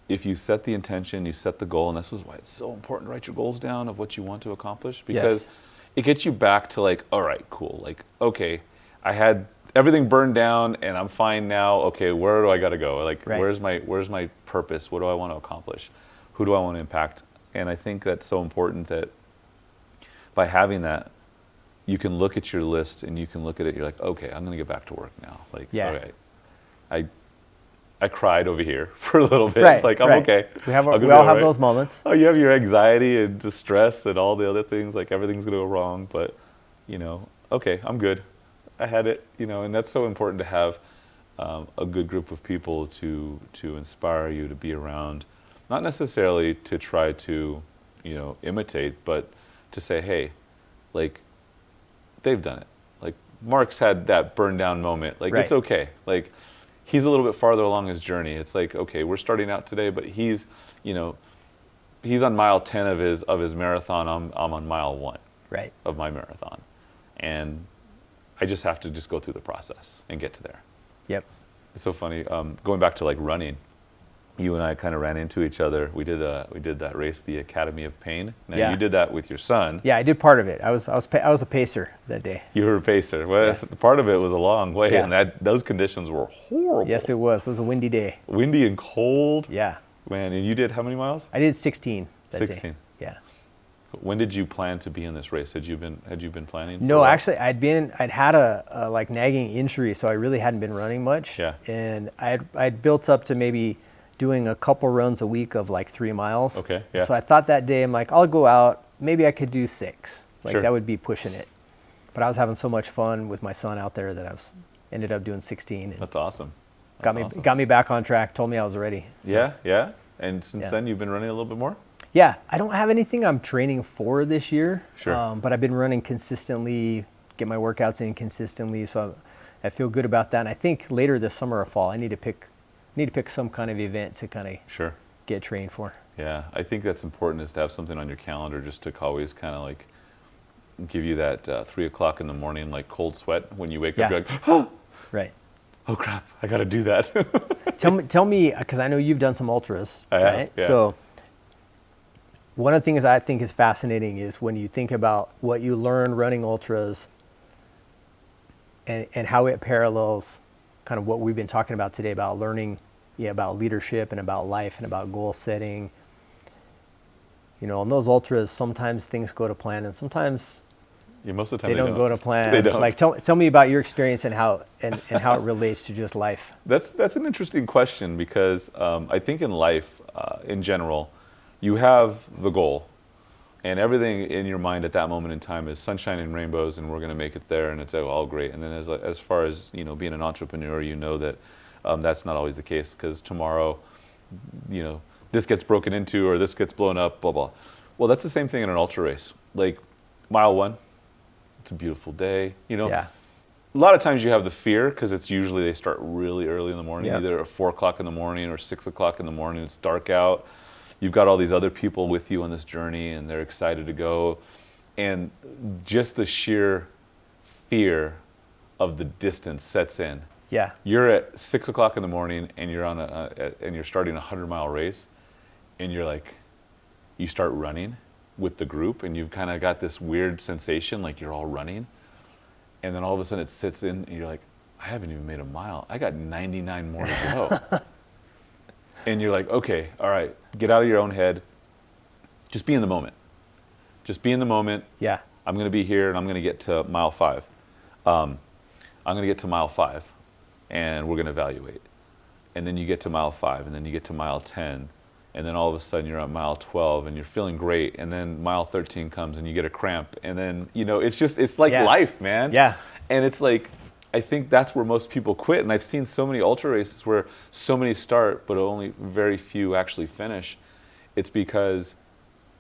if you set the intention, you set the goal, and this is why it's so important to write your goals down of what you want to accomplish, because it gets you back to like, all right, cool. Like, okay, I had everything burned down and I'm fine now. Okay, where do I got to go? Like, where's my purpose? What do I want to accomplish? Who do I want to impact? And I think that's so important that by having that, you can look at your list and you can look at it. You're like, okay, I'm going to get back to work now. Like, all right, I cried over here for a little bit. Right, like, I'm okay. We all have those moments. Oh, you have your anxiety and distress and all the other things. Like, everything's going to go wrong. But, you know, okay, I'm good. I had it. You know, and that's so important to have a good group of people to inspire you to be around. Not necessarily to try to, you know, imitate, but to say, hey, like, they've done it. Like, Mark's had that burn down moment. Like, it's okay. Like, he's a little bit farther along his journey. It's like, okay, we're starting out today, but he's, you know, he's on mile 10 of his marathon. I'm on mile 1 of my marathon. And I just have to just go through the process and get to there. Yep. It's so funny. Going back to like running, you and I kind of ran into each other. We did that race, the Academy of Pain. Now you did that with your son. Yeah, I did part of it. I was a pacer that day. You were a pacer. Well, part of it was a long way, and those conditions were horrible. Yes, it was. It was a windy day. Windy and cold. Yeah. Man, and you did how many miles? I did 16 that 16. day. Yeah. When did you plan to be in this race? Had you been planning? No, actually, I'd had a like nagging injury, so I really hadn't been running much. Yeah. And I'd built up to maybe doing a couple runs a week of like 3 miles. Okay. Yeah. So I thought that day, I'm like, I'll go out. Maybe I could do 6. Like Sure. that would be pushing it. But I was having so much fun with my son out there that ended up doing 16. And That's awesome. got me back on track. Told me I was ready. So. Yeah. And since then, you've been running a little bit more. Yeah, I don't have anything I'm training for this year. Sure. But I've been running consistently, get my workouts in consistently, so I feel good about that. And I think later this summer or fall, I need to pick some kind of event to kind of get trained for. Yeah, I think that's important, is to have something on your calendar just to always kind of like give you that 3 o'clock in the morning like cold sweat when you wake up. You're like, oh, right. Oh crap, I got to do that. Tell me, because I know you've done some ultras, I have, right? yeah. So one of the things I think is fascinating is when you think about what you learn running ultras and how it parallels kind of what we've been talking about today about learning, about leadership and about life and about goal setting. You know, on those ultras, sometimes things go to plan and sometimes most of the time they don't go to plan. They don't. Like tell me about your experience and how it relates to just life. That's an interesting question, because I think in life, in general, you have the goal, and everything in your mind at that moment in time is sunshine and rainbows, and we're going to make it there, and it's all great. And then as far as being an entrepreneur, you know that that's not always the case, because tomorrow, this gets broken into or this gets blown up, blah blah. Well, that's the same thing in an ultra race. Like mile 1, it's a beautiful day. Yeah. A lot of times you have the fear, because it's usually they start really early in the morning, Yep. either at 4 o'clock in the morning or 6 o'clock in the morning. It's dark out. You've got all these other people with you on this journey, and they're excited to go. And just the sheer fear of the distance sets in. Yeah. You're at 6 o'clock in the morning, and you're on and you're starting a 100-mile race, and you're like, you start running with the group, and you've kind of got this weird sensation, like you're all running, and then all of a sudden it sits in, and you're like, I haven't even made a mile. I got 99 more to go. And you're like, okay, all right, get out of your own head. Just be in the moment. Just be in the moment. Yeah. I'm going to be here, and I'm going to get to mile 5. I'm going to get to mile 5, and we're going to evaluate. And then you get to mile 5, and then you get to mile 10, and then all of a sudden you're on mile 12 and you're feeling great, and then mile 13 comes and you get a cramp, and then it's like life, man. Yeah. And it's like, I think that's where most people quit. And I've seen so many ultra races where so many start but only very few actually finish. It's because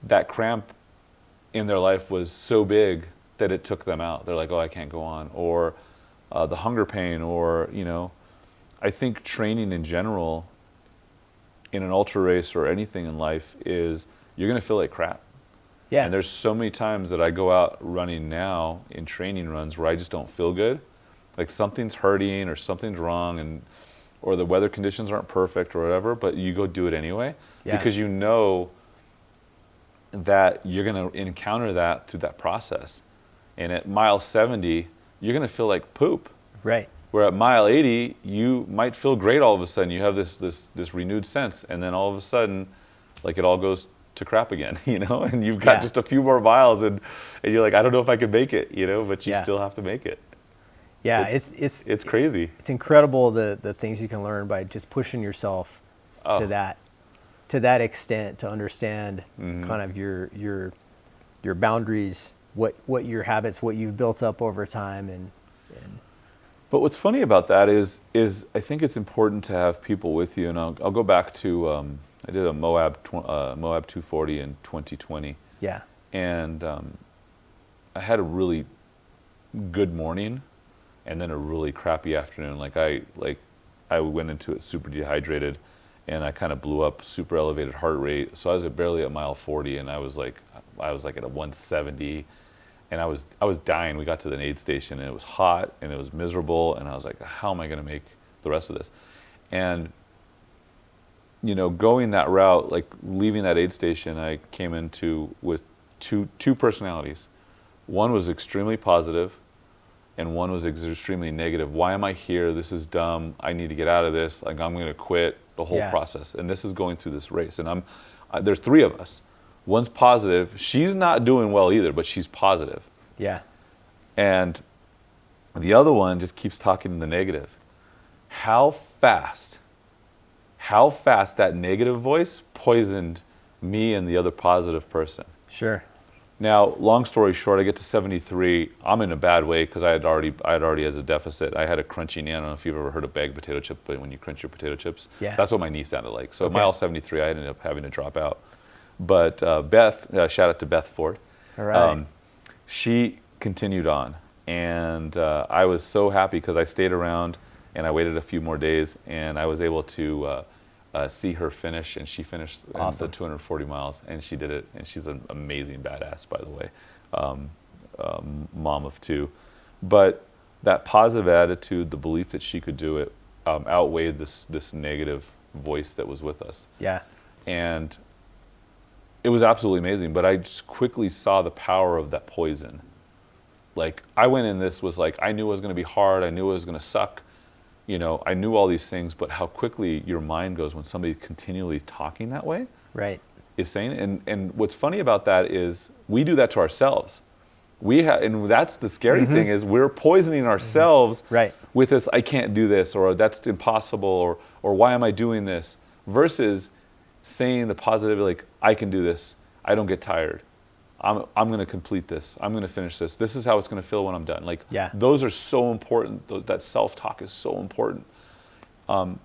that cramp in their life was so big that it took them out. They're like, oh, I can't go on, or the hunger pain, or I think training in general in an ultra race or anything in life is you're going to feel like crap. Yeah. And there's so many times that I go out running now in training runs where I just don't feel good. Like something's hurting or something's wrong, or the weather conditions aren't perfect or whatever, but you go do it anyway because you know that you're going to encounter that through that process. And at mile 70, you're going to feel like poop. Right. Where at mile 80, you might feel great all of a sudden. You have this renewed sense, and then all of a sudden, like it all goes to crap again, and you've got just a few more miles, and you're like, I don't know if I can make it, but you still have to make it. Yeah, it's crazy. It's incredible the things you can learn by just pushing yourself to that extent, to understand kind of your boundaries, what your habits, what you've built up over time, and But what's funny about that is I think it's important to have people with you, and I'll go back to I did a Moab 240 in 2020. Yeah. And I had a really good morning, and then a really crappy afternoon. I went into it super dehydrated, and I kind of blew up, super elevated heart rate. So I was barely at mile 40, and I was like at a 170. And I was dying. We got to the aid station, and it was hot, and it was miserable, and I was like, how am I going to make the rest of this? And, going that route, like leaving that aid station, I came into with two personalities. One was extremely positive, and one was extremely negative. Why am I here? This is dumb. I need to get out of this. Like, I'm going to quit the whole process. And this is going through this race. And there's three of us. One's positive. She's not doing well either, but she's positive. Yeah. And the other one just keeps talking in the negative. How fast that negative voice poisoned me and the other positive person. Sure. Now, long story short, I get to 73. I'm in a bad way because I had already as a deficit. I had a crunchy knee. I don't know if you've ever heard of bagged potato chip, but when you crunch your potato chips, that's what my knee sounded like. So mile 73, I ended up having to drop out. But Beth, shout out to Beth Ford. All right. She continued on, and I was so happy because I stayed around and I waited a few more days, and I was able to see her finish, and she finished the 240 miles, and she did it, and she's an amazing badass, by the way, mom of two. But that positive attitude, the belief that she could do it, outweighed this negative voice that was with us. Yeah. And it was absolutely amazing, but I just quickly saw the power of that poison. Like, I went in this was like, I knew it was going to be hard, I knew it was going to suck, I knew all these things, but how quickly your mind goes when somebody's continually talking that way. Right. Is saying, and what's funny about that is we do that to ourselves. And that's the scary thing, is we're poisoning ourselves with this, I can't do this, or that's impossible, or why am I doing this, versus saying the positive, like, I can do this, I don't get tired, I'm going to complete this, I'm going to finish this, this is how it's going to feel when I'm done. Like, those are so important. That self-talk is so important.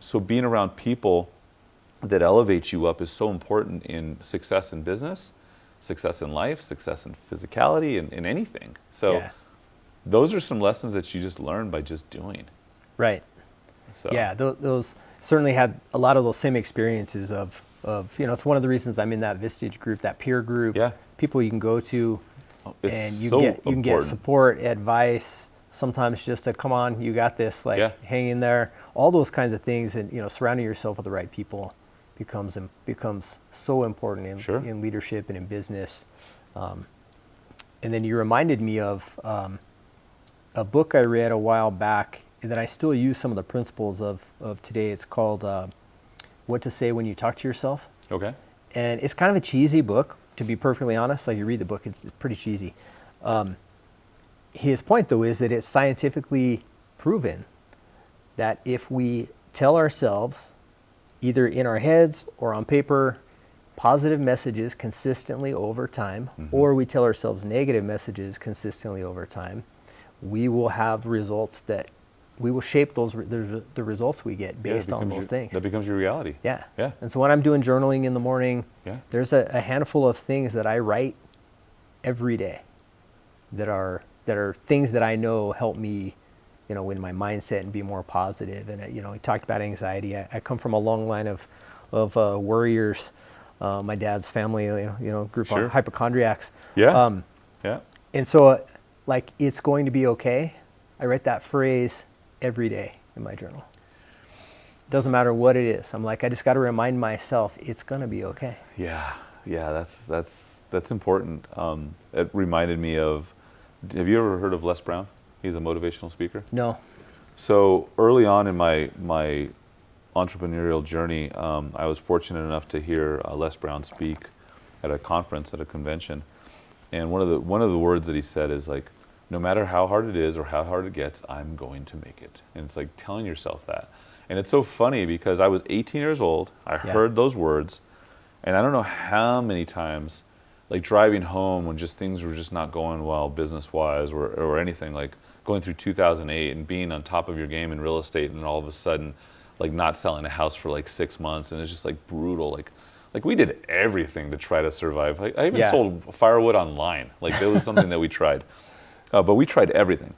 So being around people that elevate you up is so important in success in business, success in life, success in physicality, and in anything. So those are some lessons that you just learn by just doing. Right. So those certainly had a lot of those same experiences of it's one of the reasons I'm in that Vistage group, that peer group. Yeah. People you can go to, and you can get support, advice, sometimes just a come on, you got this, like hang in there, all those kinds of things, and surrounding yourself with the right people becomes so important in leadership and in business. And then you reminded me of a book I read a while back that I still use some of the principles of today. It's called What to Say When You Talk to Yourself. Okay. And it's kind of a cheesy book, to be perfectly honest. Like, you read the book, it's pretty cheesy. His point, though, is that it's scientifically proven that if we tell ourselves, either in our heads or on paper, positive messages consistently over time, or we tell ourselves negative messages consistently over time, we will have results that we will shape the results we get based on those things. That becomes your reality. Yeah. Yeah. And so when I'm doing journaling in the morning, Yeah. there's a handful of things that I write every day that are things that I know help me, in my mindset and be more positive. And we talked about anxiety. I come from a long line of worriers. My dad's family, group of hypochondriacs. Yeah. Yeah. And so, it's going to be okay. I write that phrase every day in my journal. Doesn't matter what it is. I'm like, I just got to remind myself it's going to be okay. Yeah. Yeah. That's important. It reminded me of, have you ever heard of Les Brown? He's a motivational speaker. No. So early on in my entrepreneurial journey, I was fortunate enough to hear Les Brown speak at a conference, at a convention. And one of the words that he said is like, no matter how hard it is or how hard it gets, I'm going to make it. And it's like telling yourself that. And it's so funny because I was 18 years old. I heard those words. And I don't know how many times, like driving home when just things were just not going well business-wise or anything, like going through 2008 and being on top of your game in real estate and all of a sudden like not selling a house for like 6 months, and it's just like brutal. Like we did everything to try to survive. Like, I even sold firewood online. Like that was something that we tried. But we tried everything.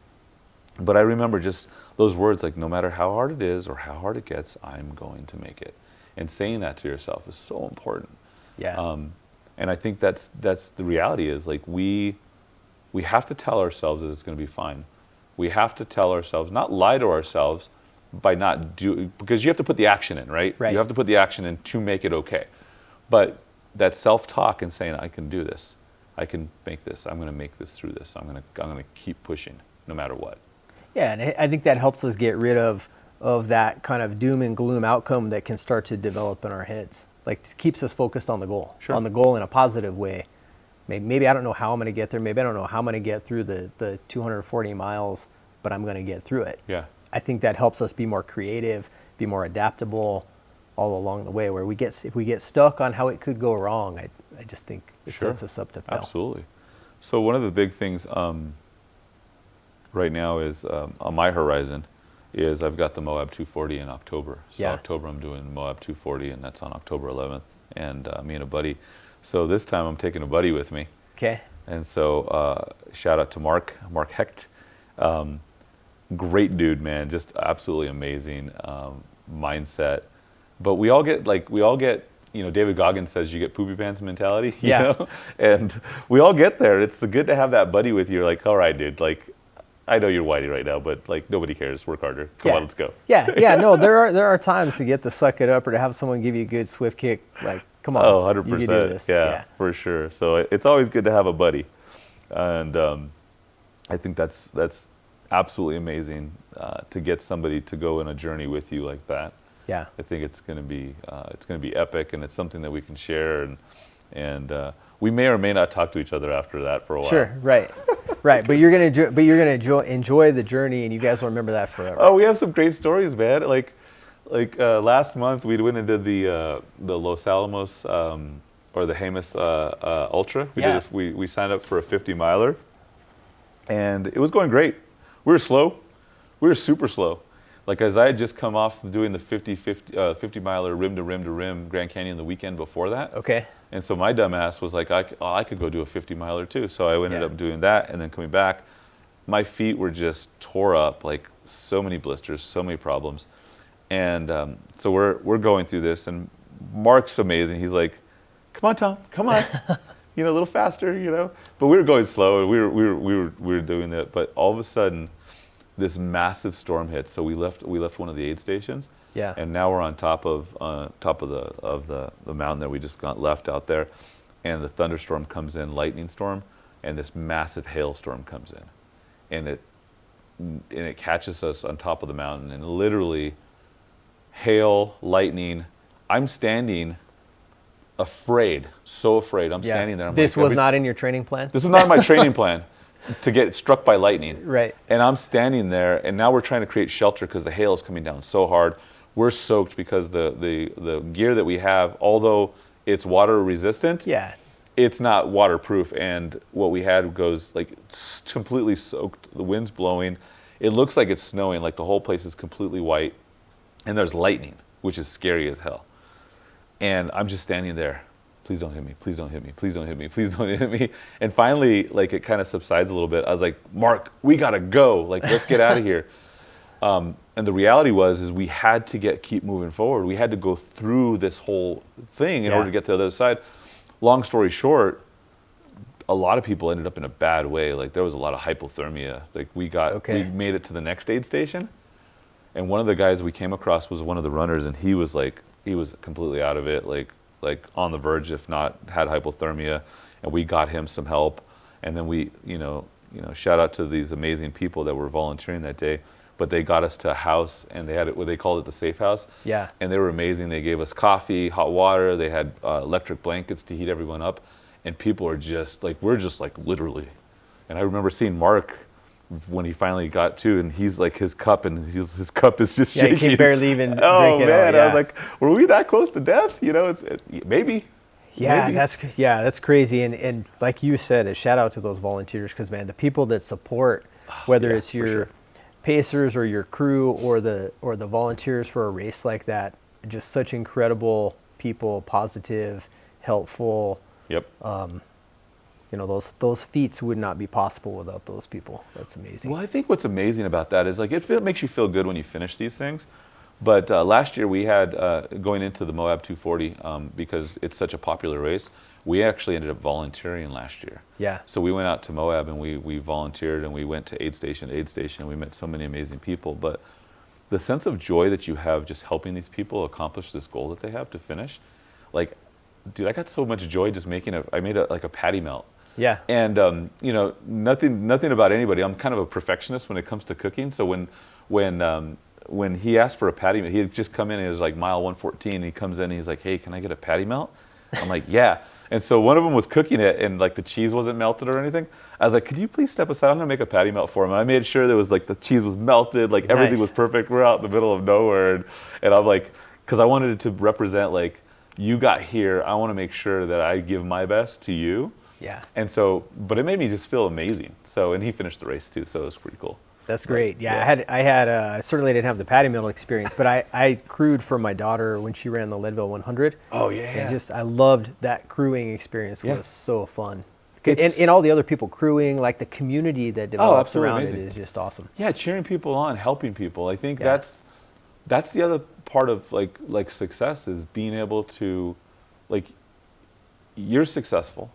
But I remember just those words, like no matter how hard it is or how hard it gets, I'm going to make it. And saying that to yourself is so important. Yeah. And I think that's the reality is like we have to tell ourselves that it's going to be fine. We have to tell ourselves, not lie to ourselves by not because you have to put the action in, right? Right. You have to put the action in to make it okay. But that self-talk and saying, I can do this, I can make this, I'm going to make this through this, I'm going to keep pushing no matter what. Yeah, and I think that helps us get rid of that kind of doom and gloom outcome that can start to develop in our heads. Like keeps us focused on the goal, on the goal in a positive way. Maybe I don't know how I'm going to get there. Maybe I don't know how I'm going to get through the 240 miles, but I'm going to get through it. Yeah. I think that helps us be more creative, be more adaptable all along the way, where if we get stuck on how it could go wrong, I just think it sets us up to fail. Absolutely. So one of the big things right now is on my horizon is I've got the Moab 240 in October. So October I'm doing Moab 240, and that's on October 11th, and me and a buddy. So this time I'm taking a buddy with me. Okay. And so shout out to Mark Hecht. Great dude, man, just absolutely amazing mindset. But we all get, David Goggins says you get poopy pants mentality, you know? And we all get there. It's good to have that buddy with you. You're like, all right, dude, like, I know you're whitey right now, but like nobody cares. Work harder. Come on, let's go. No, there are times to get to suck it up or to have someone give you a good swift kick. Like, come on, 100%. you can do this. Yeah, for sure. So it's always good to have a buddy, and I think that's absolutely amazing to get somebody to go in a journey with you like that. Yeah, I think it's going to be epic, and it's something that we can share, and we may or may not talk to each other after that for a while. Sure, right. But you're gonna enjoy the journey, and you guys will remember that forever. Oh, we have some great stories, man. Like last month we went and did the Los Alamos or the Jemez Ultra. We signed up for a 50 miler, and it was going great. We were slow. We were super slow. Like as I had just come off doing the 50 miler rim to rim to rim Grand Canyon the weekend before that. Okay. And so my dumb ass was like, I could go do a 50 miler too. So I ended up doing that, and then coming back, my feet were just tore up, like so many blisters, so many problems. And so we're going through this, and Mark's amazing. He's like, come on, Tom, come on, a little faster, But we were going slow, and we were doing that. But all of a sudden, this massive storm hits. So we left one of the aid stations. Yeah. And now we're on top of the mountain that we just got left out there, and the thunderstorm comes in, lightning storm, and this massive hailstorm comes in, and it catches us on top of the mountain, and literally, hail, lightning. I'm standing, afraid, so afraid. I'm standing there. This was not in your training plan? This was not in my training plan. To get struck by lightning. Right. And I'm standing there, and now we're trying to create shelter because the hail is coming down so hard. We're soaked because the gear that we have, although it's water resistant. Yeah. It's not waterproof. And what we had goes like completely soaked. The wind's blowing. It looks like it's snowing. Like the whole place is completely white. And there's lightning, which is scary as hell. And I'm just standing there. Please don't hit me. Please don't hit me. Please don't hit me. Please don't hit me. And finally, like it kind of subsides a little bit. I was like, Mark, we gotta go. Like, let's get out of here. And the reality is we had to keep moving forward. We had to go through this whole thing in order to get to the other side. Long story short, a lot of people ended up in a bad way. Like there was a lot of hypothermia. Like we made it to the next aid station, and one of the guys we came across was one of the runners, and he was completely out of it, like on the verge, if not had hypothermia, and we got him some help. And then we, shout out to these amazing people that were volunteering that day. But they got us to a house, and they had it, what they called it, the safe house. Yeah. And they were amazing. They gave us coffee, hot water. They had electric blankets to heat everyone up. And people are just like, we're just like literally. And I remember seeing Mark when he finally got to, and he's like his cup, and his cup is just shaking. Yeah, he can barely even drink it. Oh man, all, I was like, were we that close to death? Maybe. Yeah, Maybe. that's crazy. And like you said, a shout out to those volunteers, because man, the people that support, whether it's your pacers or your crew or the volunteers for a race like that, just such incredible people, positive, helpful. Yep. Those feats would not be possible without those people. That's amazing. Well, I think what's amazing about that is like it makes you feel good when you finish these things. But last year we had going into the Moab 240 because it's such a popular race. We actually ended up volunteering last year. Yeah. So we went out to Moab and we volunteered, and we went to aid station. We met so many amazing people. But the sense of joy that you have just helping these people accomplish this goal that they have to finish, like, dude, I got so much joy just I made a patty melt. Yeah. And nothing about anybody. I'm kind of a perfectionist when it comes to cooking. So when he asked for a patty melt, he had just come in and it was like mile 114. And he comes in and he's like, "Hey, can I get a patty melt?" I'm like, "Yeah." And so one of them was cooking it, and like the cheese wasn't melted or anything. I was like, "Could you please step aside? I'm gonna make a patty melt for him." And I made sure there was like the cheese was melted, like everything was perfect. We're out in the middle of nowhere, and I'm like, because I wanted it to represent like, you got here. I want to make sure that I give my best to you. Yeah. And so, but it made me just feel amazing. So, and he finished the race too, so it was pretty cool. That's great. Yeah, I certainly didn't have the patty melt experience, but I crewed for my daughter when she ran the Leadville 100. Oh yeah. And I loved that crewing experience. It was so fun. And all the other people crewing, like the community that develops around it is just awesome. Yeah, cheering people on, helping people. I think that's the other part of like success, is being able to, like, you're successful.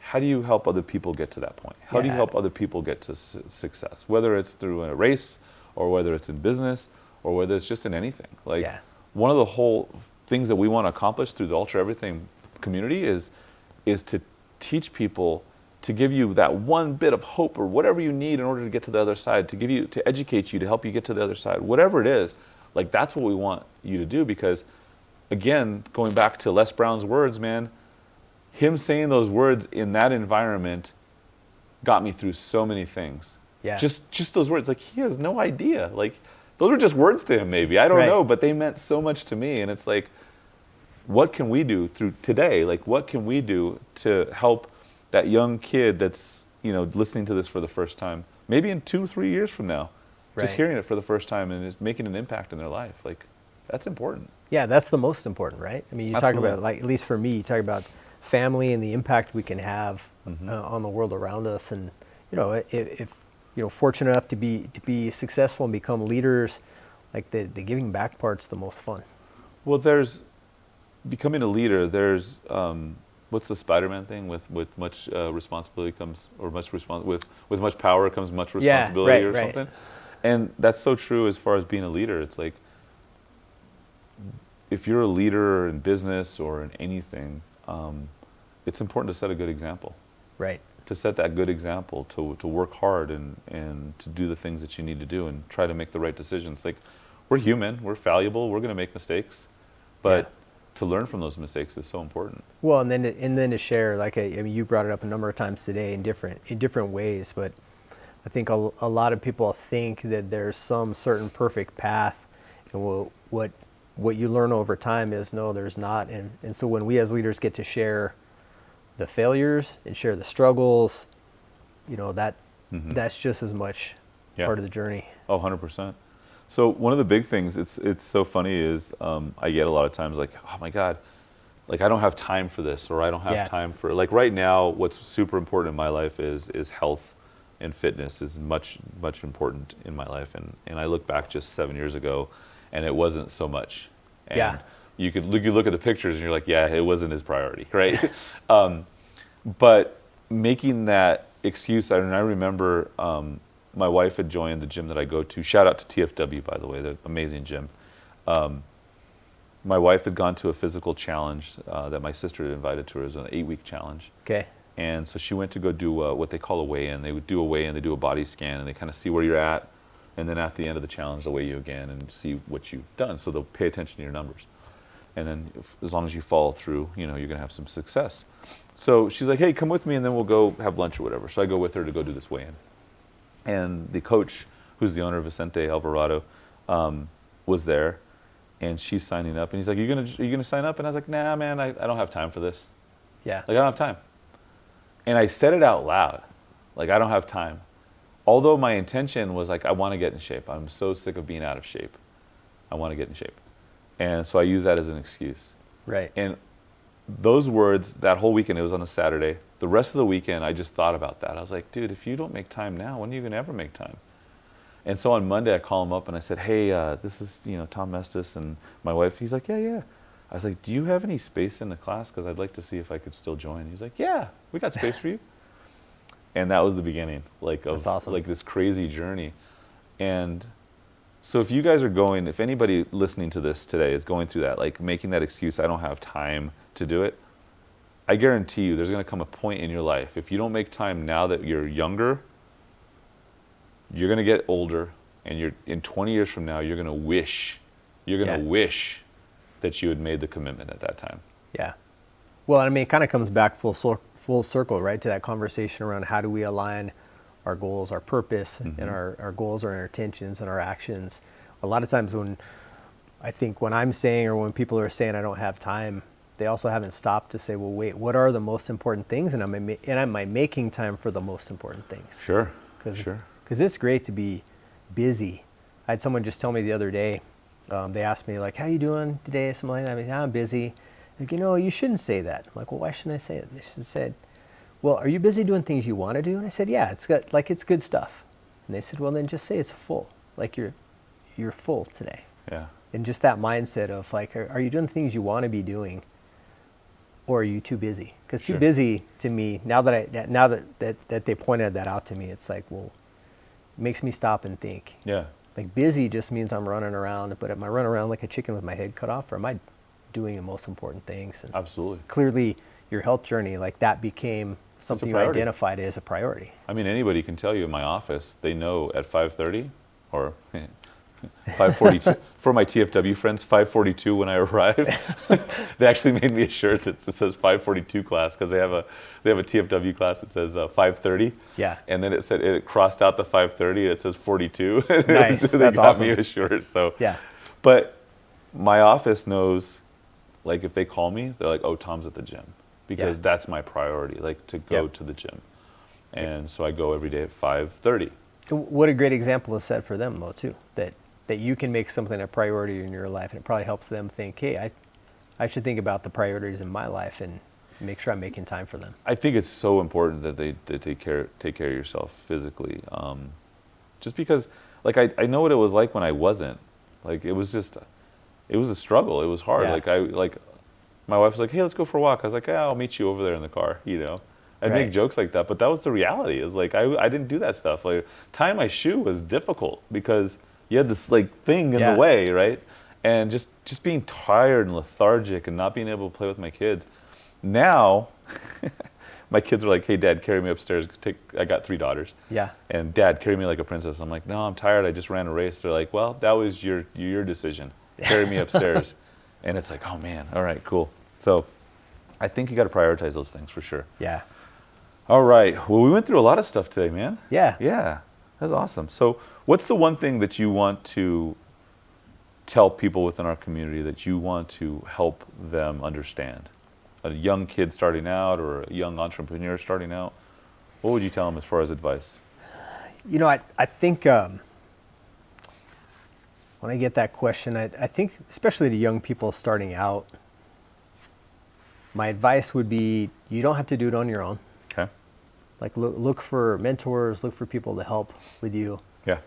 How do you help other people get to that point? How do you help other people get to success? Whether it's through a race, or whether it's in business, or whether it's just in anything. Like one of the whole things that we want to accomplish through the Ultra Everything community is to teach people, to give you that one bit of hope or whatever you need in order to get to the other side, to educate you, to help you get to the other side, whatever it is. Like that's what we want you to do, because again, going back to Les Brown's words, man, him saying those words in that environment got me through so many things. Yeah. Just those words. Like, he has no idea. Like, those were just words to him, maybe. I don't know, but they meant so much to me. And it's like, what can we do through today? Like, what can we do to help that young kid that's, listening to this for the first time, maybe in 2-3 years from now, just hearing it for the first time and it's making an impact in their life. Like, that's important. Yeah, that's the most important, right? I mean, you talk about, like, at least for me, you talk about family and the impact we can have on the world around us. And if fortunate enough to be successful and become leaders, like the giving back part's the most fun. Well, there's becoming a leader. There's what's the Spider-Man thing? With much responsibility comes, or with much power comes much responsibility, or something. And that's so true as far as being a leader. It's like, if you're a leader in business or in anything, it's important to set a good example. Right. To set that good example, to work hard and to do the things that you need to do and try to make the right decisions. Like, we're human, we're fallible, we're going to make mistakes, but to learn from those mistakes is so important. Well, and then to share, like, I mean, you brought it up a number of times today in different ways, but I think a lot of people think that there's some certain perfect path, and what what you learn over time is no, there's not. And so when we as leaders get to share the failures and share the struggles, that's just as much part of the journey. Oh, 100%. So one of the big things, it's so funny is I get a lot of times like, oh my God, like I don't have time for this, or I don't have time for, like right now, what's super important in my life is health and fitness is much important in my life. And I look back just 7 years ago and it wasn't so much. And you look at the pictures and you're like, yeah, it wasn't his priority, right? But making that excuse, I remember my wife had joined the gym that I go to. Shout out to TFW, by the way, the amazing gym. My wife had gone to a physical challenge that my sister had invited to her. It was an 8-week challenge. Okay. And so she went to go do what they call a weigh-in. They would do a weigh-in, they do a body scan, and they kind of see where you're at. And then at the end of the challenge, they'll weigh you again and see what you've done. So they'll pay attention to your numbers. And then as long as you follow through, you're going to have some success. So she's like, hey, come with me, and then we'll go have lunch or whatever. So I go with her to go do this weigh-in. And the coach, who's the owner of Vicente Alvarado, was there, and she's signing up. And he's like, are you gonna sign up? And I was like, nah, man, I don't have time for this. Yeah. Like, I don't have time. And I said it out loud, like, I don't have time. Although my intention was like, I want to get in shape. I'm so sick of being out of shape. I want to get in shape. And so I use that as an excuse. Right. And those words, that whole weekend, it was on a Saturday. The rest of the weekend, I just thought about that. I was like, dude, if you don't make time now, when are you going to ever make time? And so on Monday, I call him up and I said, hey, this is Tom Mestis and my wife. He's like, yeah. I was like, do you have any space in the class? Because I'd like to see if I could still join. He's like, yeah, we got space for you. And that was the beginning, That's awesome. like this crazy journey. And so if you guys are going, if anybody listening to this today is going through that, like making that excuse, I don't have time to do it, I guarantee you there's going to come a point in your life, if you don't make time now that you're younger, you're going to get older, and in 20 years from now, you're going to wish that you had made the commitment at that time. Yeah. Well, I mean, it kind of comes back full circle, right, to that conversation around how do we align our goals, our purpose, and our goals and our intentions and our actions. A lot of times when I'm saying, or when people are saying I don't have time, they also haven't stopped to say, well, wait, what are the most important things? And am I making time for the most important things? Sure. Because it's great to be busy. I had someone just tell me the other day, they asked me, like, how you doing today? Something like that. I mean, I'm busy. Like, you shouldn't say that. I'm like, well, why shouldn't I say it? They said, well, are you busy doing things you want to do? And I said, yeah, it's good stuff. And they said, well, then just say it's full. Like you're full today. Yeah. And just that mindset of like, are you doing things you want to be doing, or are you too busy? Because too busy to me, now that they pointed that out to me, it's like, well, it makes me stop and think. Yeah. Like busy just means I'm running around, but am I running around like a chicken with my head cut off, or am I doing the most important things? And absolutely. Clearly, your health journey, like that became something you identified as a priority. I mean, anybody can tell you in my office, they know at 5:30 or 5:42 for my TFW friends, 5:42 when I arrived. They actually made me a shirt that says 5:42 class, because they have a TFW class that says 5:30. Yeah. And then it crossed out the 5:30 and it says 42. Nice. They That's got awesome. me a shirt. So yeah. But my office knows, like if they call me, they're like, oh, Tom's at the gym, because that's my priority, like to go to the gym. And so I go every day at 5:30. What a great example is set for them, though, too, that you can make something a priority in your life, and it probably helps them think, hey, I should think about the priorities in my life and make sure I'm making time for them. I think it's so important that they take care of yourself physically, just because, like, I know what it was like when I wasn't. Like, it was a struggle. It was hard. Yeah. My wife was like, hey, let's go for a walk. I was like, yeah, I'll meet you over there in the car, I'd make jokes like that, but that was the reality. It was like, I didn't do that stuff. Like, tying my shoe was difficult because you had this like thing in the way, right? And just being tired and lethargic and not being able to play with my kids. Now, my kids are like, hey, Dad, carry me upstairs. I got 3 daughters. Yeah. And Dad, carry me like a princess. I'm like, no, I'm tired. I just ran a race. They're like, well, that was your decision. Carry me upstairs. And it's like, oh, man, all right, cool. So I think you got to prioritize those things for sure. Yeah. All right. Well, we went through a lot of stuff today, man. Yeah. Yeah. That's awesome. So what's the one thing that you want to tell people within our community that you want to help them understand? A young kid starting out or a young entrepreneur starting out, what would you tell them as far as advice? You know, I think when I get that question, I think especially to young people starting out, my advice would be you don't have to do it on your own. Okay. Like look for mentors, look for people to help with you. Yeah.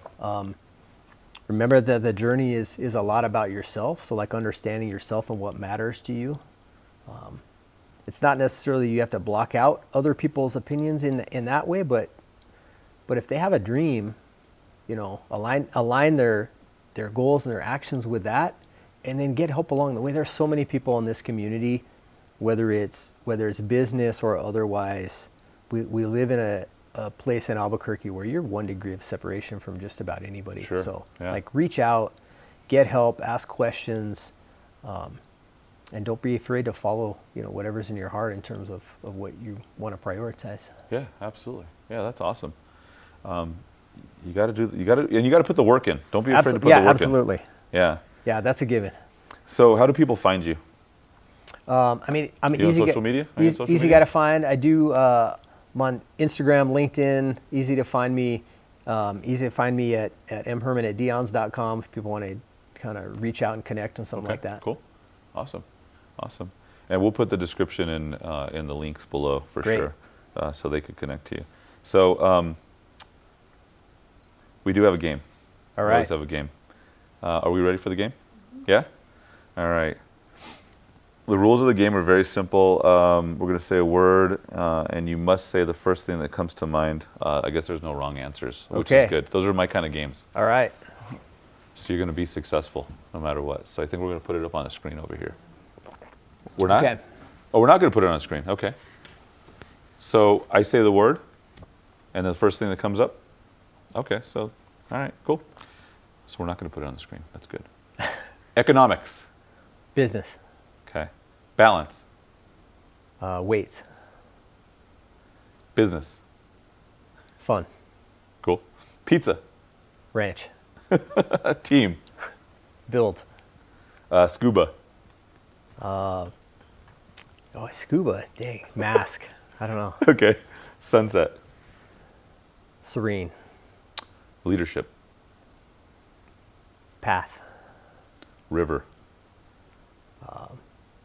Remember that the journey is a lot about yourself. So like understanding yourself and what matters to you. It's not necessarily you have to block out other people's opinions in that way, but if they have a dream, you know, align their goals and their actions with that, and then get help along the way. There's so many people in this community, whether it's business or otherwise. We live in a place in Albuquerque where you're 1 degree of separation from just about anybody. Sure. So Yeah. like reach out, get help, ask questions, and don't be afraid to follow, you know, whatever's in your heart in terms of what you want to prioritize. Yeah, absolutely. Yeah, that's awesome. You got to put the work in. Don't be afraid to put the work absolutely. in. Yeah. Yeah, that's a given. So how do people find you? I mean, I'm You on easy. social media? Are you on social Easy media? guy to find. I do. I'm on Instagram, LinkedIn. Easy to find me. Easy to find me at mherman@dions.com if people want to kind of reach out and connect on something like that. Cool. Awesome. And we'll put the description in the links below for Great. sure, so they could connect to you. So we do have a game. All We right. always have a game. Are we ready for the game? Yeah? All right. The rules of the game are very simple. We're going to say a word, and you must say the first thing that comes to mind. I guess there's no wrong answers, which Okay. is good. Those are my kind of games. All right. So you're going to be successful no matter what. So I think we're going to put it up on the screen over here. We're not? Okay. Oh, we're not going to put it on the screen. Okay. So I say the word, and the first thing that comes up? Okay, so, all right, cool. So we're not going to put it on the screen. That's good. Economics. Business. Okay. Balance. Weights. Business. Fun. Cool. Pizza. Ranch. Team. Build. Scuba. Oh, scuba. Dang. Mask. I don't know. Okay. Sunset. Serene. Leadership. Path. River.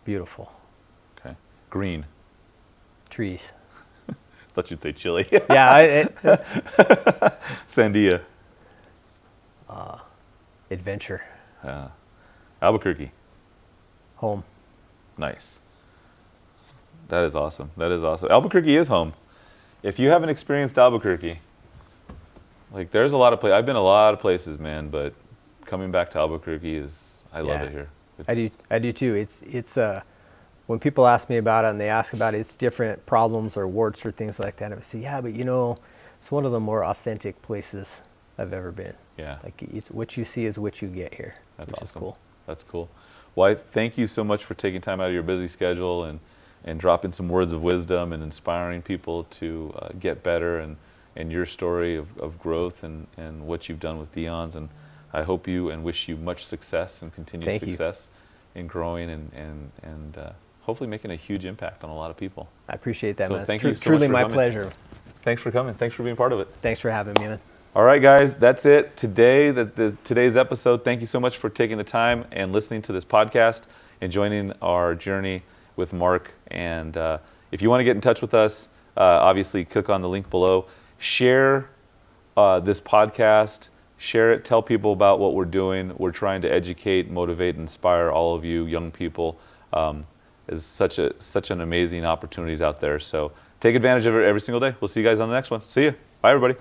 Beautiful. Okay. Green. Trees. Thought you'd say chili. Yeah. Sandia. Adventure. Albuquerque. Home. Nice. That is awesome. Albuquerque is home. If you haven't experienced Albuquerque, like there's a lot of places. I've been a lot of places, man, but coming back to Albuquerque I love it here. I do too. It's when people ask me about it and they ask about its different problems or warts or things like that, I would say, yeah, but you know, it's one of the more authentic places I've ever been. Yeah. Like it's, what you see is what you get here. That's which awesome. is cool. That's cool. Well, thank you so much for taking time out of your busy schedule and dropping some words of wisdom and inspiring people to get better and your story of growth and what you've done with Dion's. And I hope you and wish you much success and continued Thank you. success in growing and hopefully making a huge impact on a lot of people. I appreciate that, So man. thank It's you so truly much for my coming. pleasure. Thanks for coming. Thanks for being part of it. Thanks for having me, man. All right, guys, that's it today. Today's episode. Thank you so much for taking the time and listening to this podcast and joining our journey with Mark. And if you want to get in touch with us, obviously click on the link below. Share this podcast. Share it. Tell people about what we're doing. We're trying to educate, motivate, inspire all of you young people. There's such an amazing opportunities out there. So take advantage of it every single day. We'll see you guys on the next one. See you. Bye, everybody.